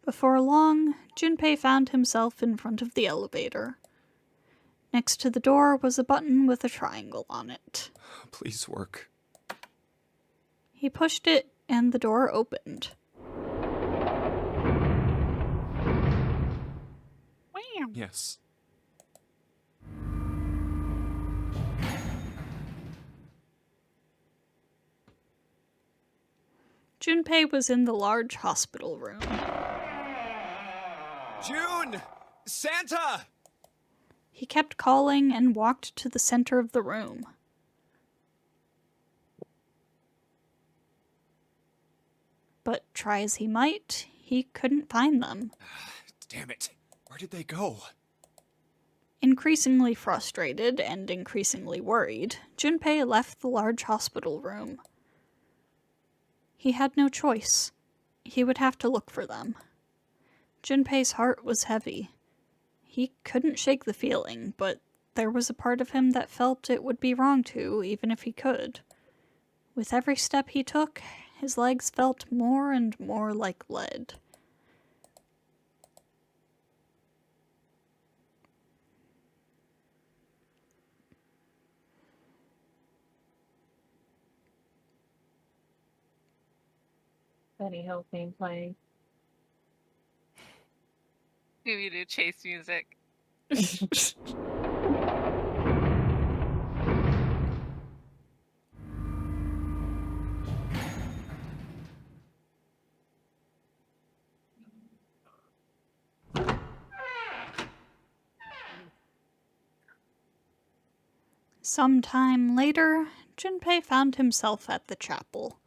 Before long, Junpei found himself in front of the elevator. Next to the door was a button with a triangle on it. Please work. He pushed it, and the door opened. Yes. Junpei was in the large hospital room. June! Santa! He kept calling and walked to the center of the room. But try as he might, he couldn't find them. Damn it. Where did they go? Increasingly frustrated and increasingly worried, Junpei left the large hospital room. He had no choice. He would have to look for them. Junpei's heart was heavy. He couldn't shake the feeling, but there was a part of him that felt it would be wrong to, even if he could. With every step he took, his legs felt more and more like lead. Benny Hill theme playing. Maybe do chase music. Some time later, Junpei found himself at the chapel.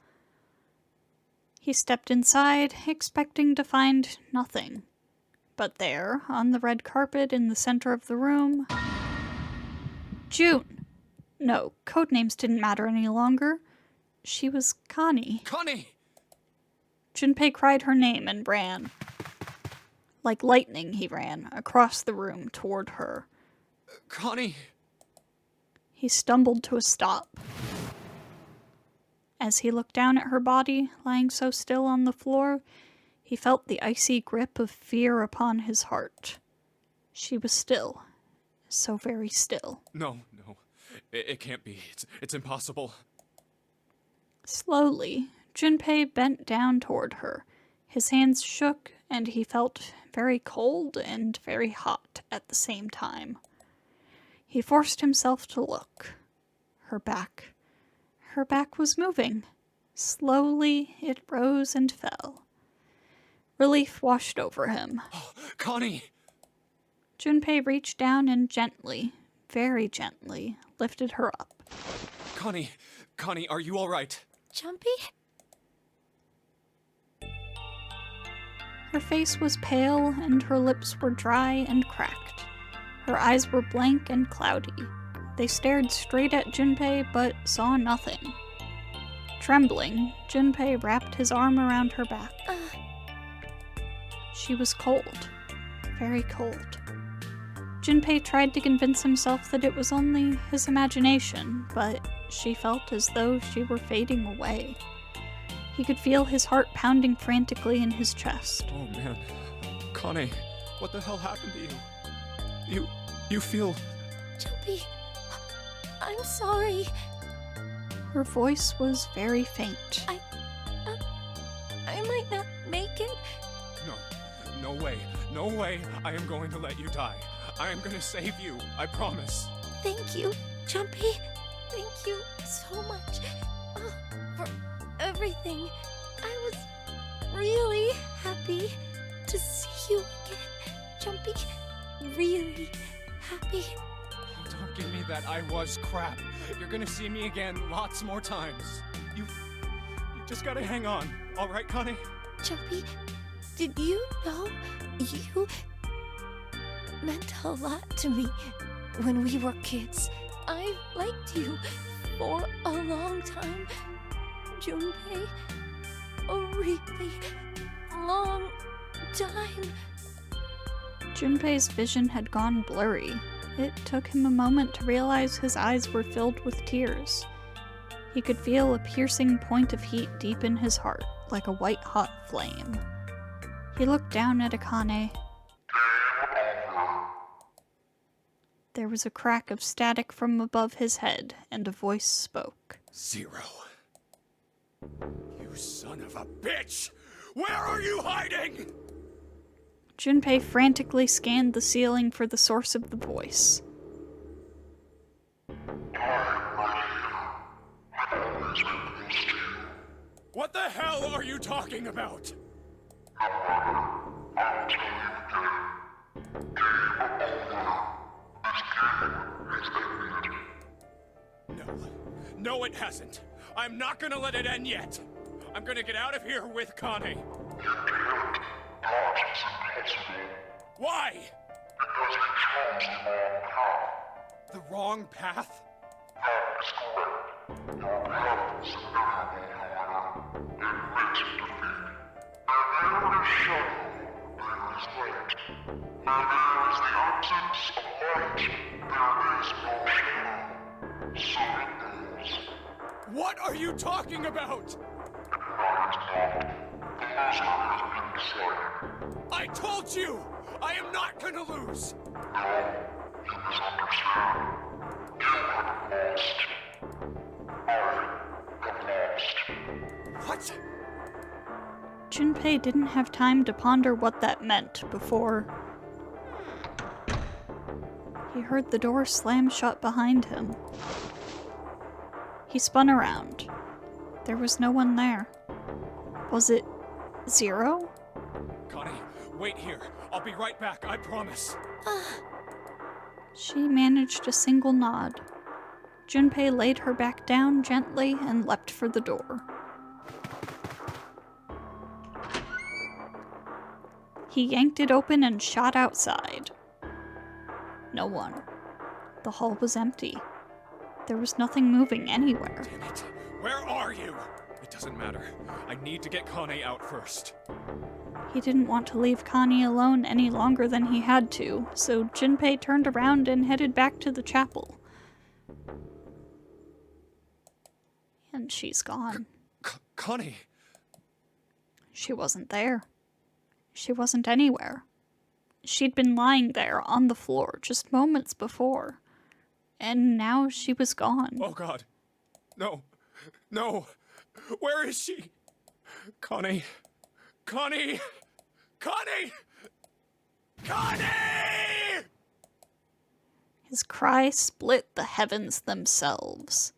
He stepped inside, expecting to find nothing. But there, on the red carpet in the center of the room... June! No, codenames didn't matter any longer. She was Connie. Connie! Junpei cried her name and ran. Like lightning, he ran, across the room toward her. Connie! He stumbled to a stop. As he looked down at her body, lying so still on the floor, he felt the icy grip of fear upon his heart. She was still. So very still. No. It can't be. It's impossible. Slowly, Junpei bent down toward her. His hands shook, and he felt very cold and very hot at the same time. He forced himself to look. Her back was moving. Slowly, it rose and fell. Relief washed over him. Oh, Connie! Junpei reached down and gently, very gently, lifted her up. Connie, are you all right? Jumpy? Her face was pale and her lips were dry and cracked. Her eyes were blank and cloudy. They stared straight at Junpei but saw nothing. Trembling, Junpei wrapped his arm around her back. She was cold, very cold. Junpei tried to convince himself that it was only his imagination, but she felt as though she were fading away. He could feel his heart pounding frantically in his chest. Oh man. Connie, what the hell happened to you? You feel... Jumpy, I'm sorry. Her voice was very faint. I might not make it. No way I am going to let you die. I am going to save you, I promise. Thank you, Jumpy. Thank you so much. for everything. I was really happy to see you again, Jumpy. Really happy. Oh, don't give me that I was crap. You're gonna see me again lots more times. You just gotta hang on. All right, Connie? Jumpy, did you know you meant a lot to me when we were kids? I liked you for a long time, Junpei. A really long time. Junpei's vision had gone blurry. It took him a moment to realize his eyes were filled with tears. He could feel a piercing point of heat deep in his heart, like a white-hot flame. He looked down at Akane. There was a crack of static from above his head, and a voice spoke. 0. You son of a bitch! Where are you hiding? Junpei frantically scanned the ceiling for the source of the voice. What the hell are you talking about? No, it hasn't. I'm not gonna let it end yet. I'm gonna get out of here with Connie. Why? Because you chose the wrong path. The wrong path? That is correct. Your path is inevitable, however. Admit defeat. And there is shadow, there is light. Where there is the absence of light, there is no shadow. So it is. What are you talking about? I told you! I am not gonna lose! No, you misunderstand. You have lost. I have lost. What? Junpei didn't have time to ponder what that meant before he heard the door slam shut behind him. He spun around. There was no one there. Was it 0? Connie, wait here. I'll be right back, I promise. She managed a single nod. Junpei laid her back down gently and leapt for the door. He yanked it open and shot outside. No one. The hall was empty. There was nothing moving anywhere. Damn it. Where are you? It doesn't matter. I need to get Connie out first. He didn't want to leave Connie alone any longer than he had to, so Junpei turned around and headed back to the chapel. And she's gone. Connie! She wasn't there. She wasn't anywhere. She'd been lying there on the floor just moments before. And now she was gone. Oh God. No. No. Where is she? Connie. Connie! Connie! Connie! His cry split the heavens themselves.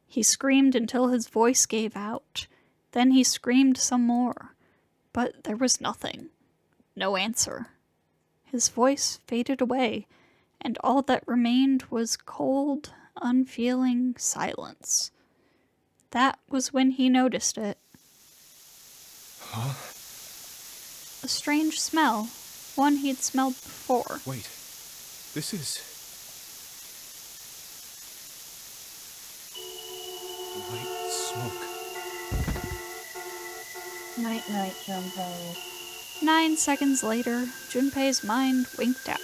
He screamed until his voice gave out. Then he screamed some more. But there was nothing. No answer. His voice faded away, and all that remained was cold, unfeeling silence. That was when he noticed it. Huh? A strange smell, one he'd smelled before. Wait, this is... white smoke. Night-night, Junpei. 9 seconds later, Junpei's mind winked out.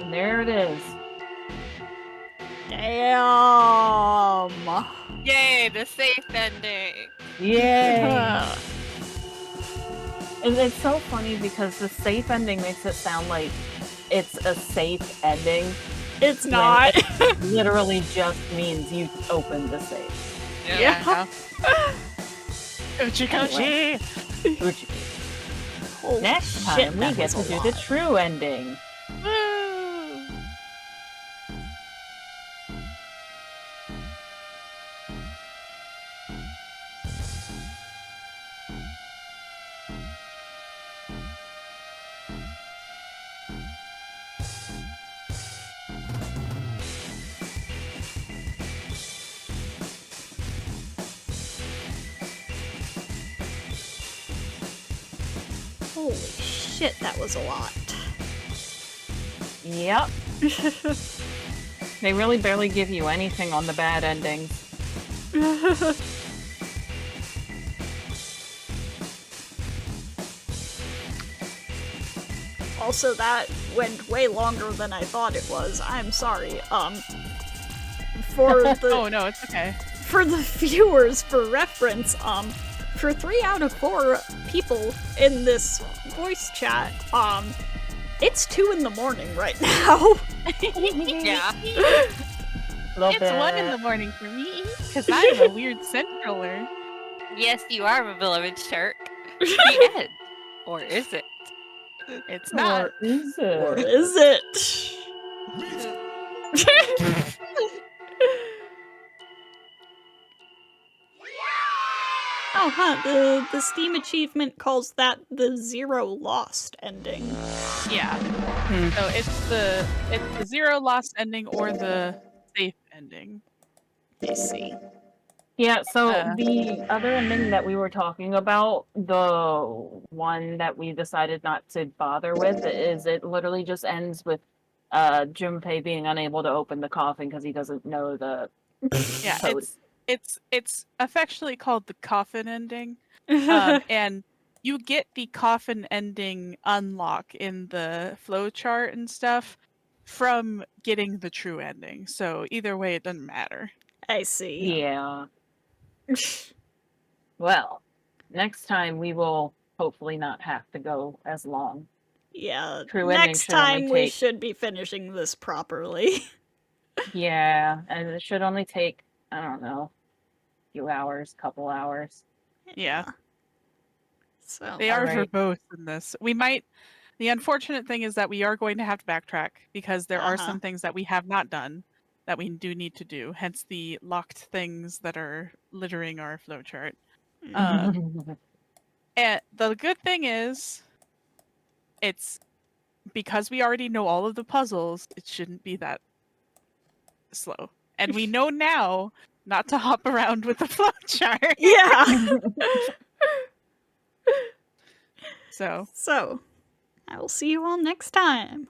And there it is. Damn! Yay, the safe ending. Yay! And it's so funny because the safe ending makes it sound like it's a safe ending. It's not. It literally just means you opened the safe. Yeah. Uchi-kochi! Uchi. Next time, shit, we that get was to a do the lot. true ending. Woo! Holy shit, that was a lot. Yep. They really barely give you anything on the bad endings. Also, that went way longer than I thought it was. I'm sorry. For the Oh no, it's okay. for the viewers, for reference, for 3 out of 4 people in this voice chat, it's 2 in the morning right now. Yeah. It's 1 in the morning for me, because I'm a weird centraler. Yes, you are, my beloved shark. The end. Or is it? It's not. Or is it? Or is it? Oh, huh. The Steam achievement calls that the Zero Lost ending. Yeah. So it's the 0 lost ending or the safe ending. I see. Yeah, so Uh. the other ending that we were talking about, the one that we decided not to bother with, is it literally just ends with Junpei being unable to open the coffin because he doesn't know the Yeah, code. it's affectionately called the coffin ending. And you get the coffin ending unlock in the flowchart and stuff from getting the true ending. So either way, it doesn't matter. I see. Yeah. Well, next time we will hopefully not have to go as long. Yeah, True ending next should only time we take- should be finishing this properly. Yeah, and it should only take, I don't know, a few hours, couple hours. Yeah. So They are Alright. verbose in this. The unfortunate thing is that we are going to have to backtrack because there are some things that we have not done that we do need to do, hence the locked things that are littering our flowchart. And the good thing is, it's because we already know all of the puzzles, it shouldn't be that slow. And we know now not to hop around with the flowchart. Yeah. So, I will see you all next time.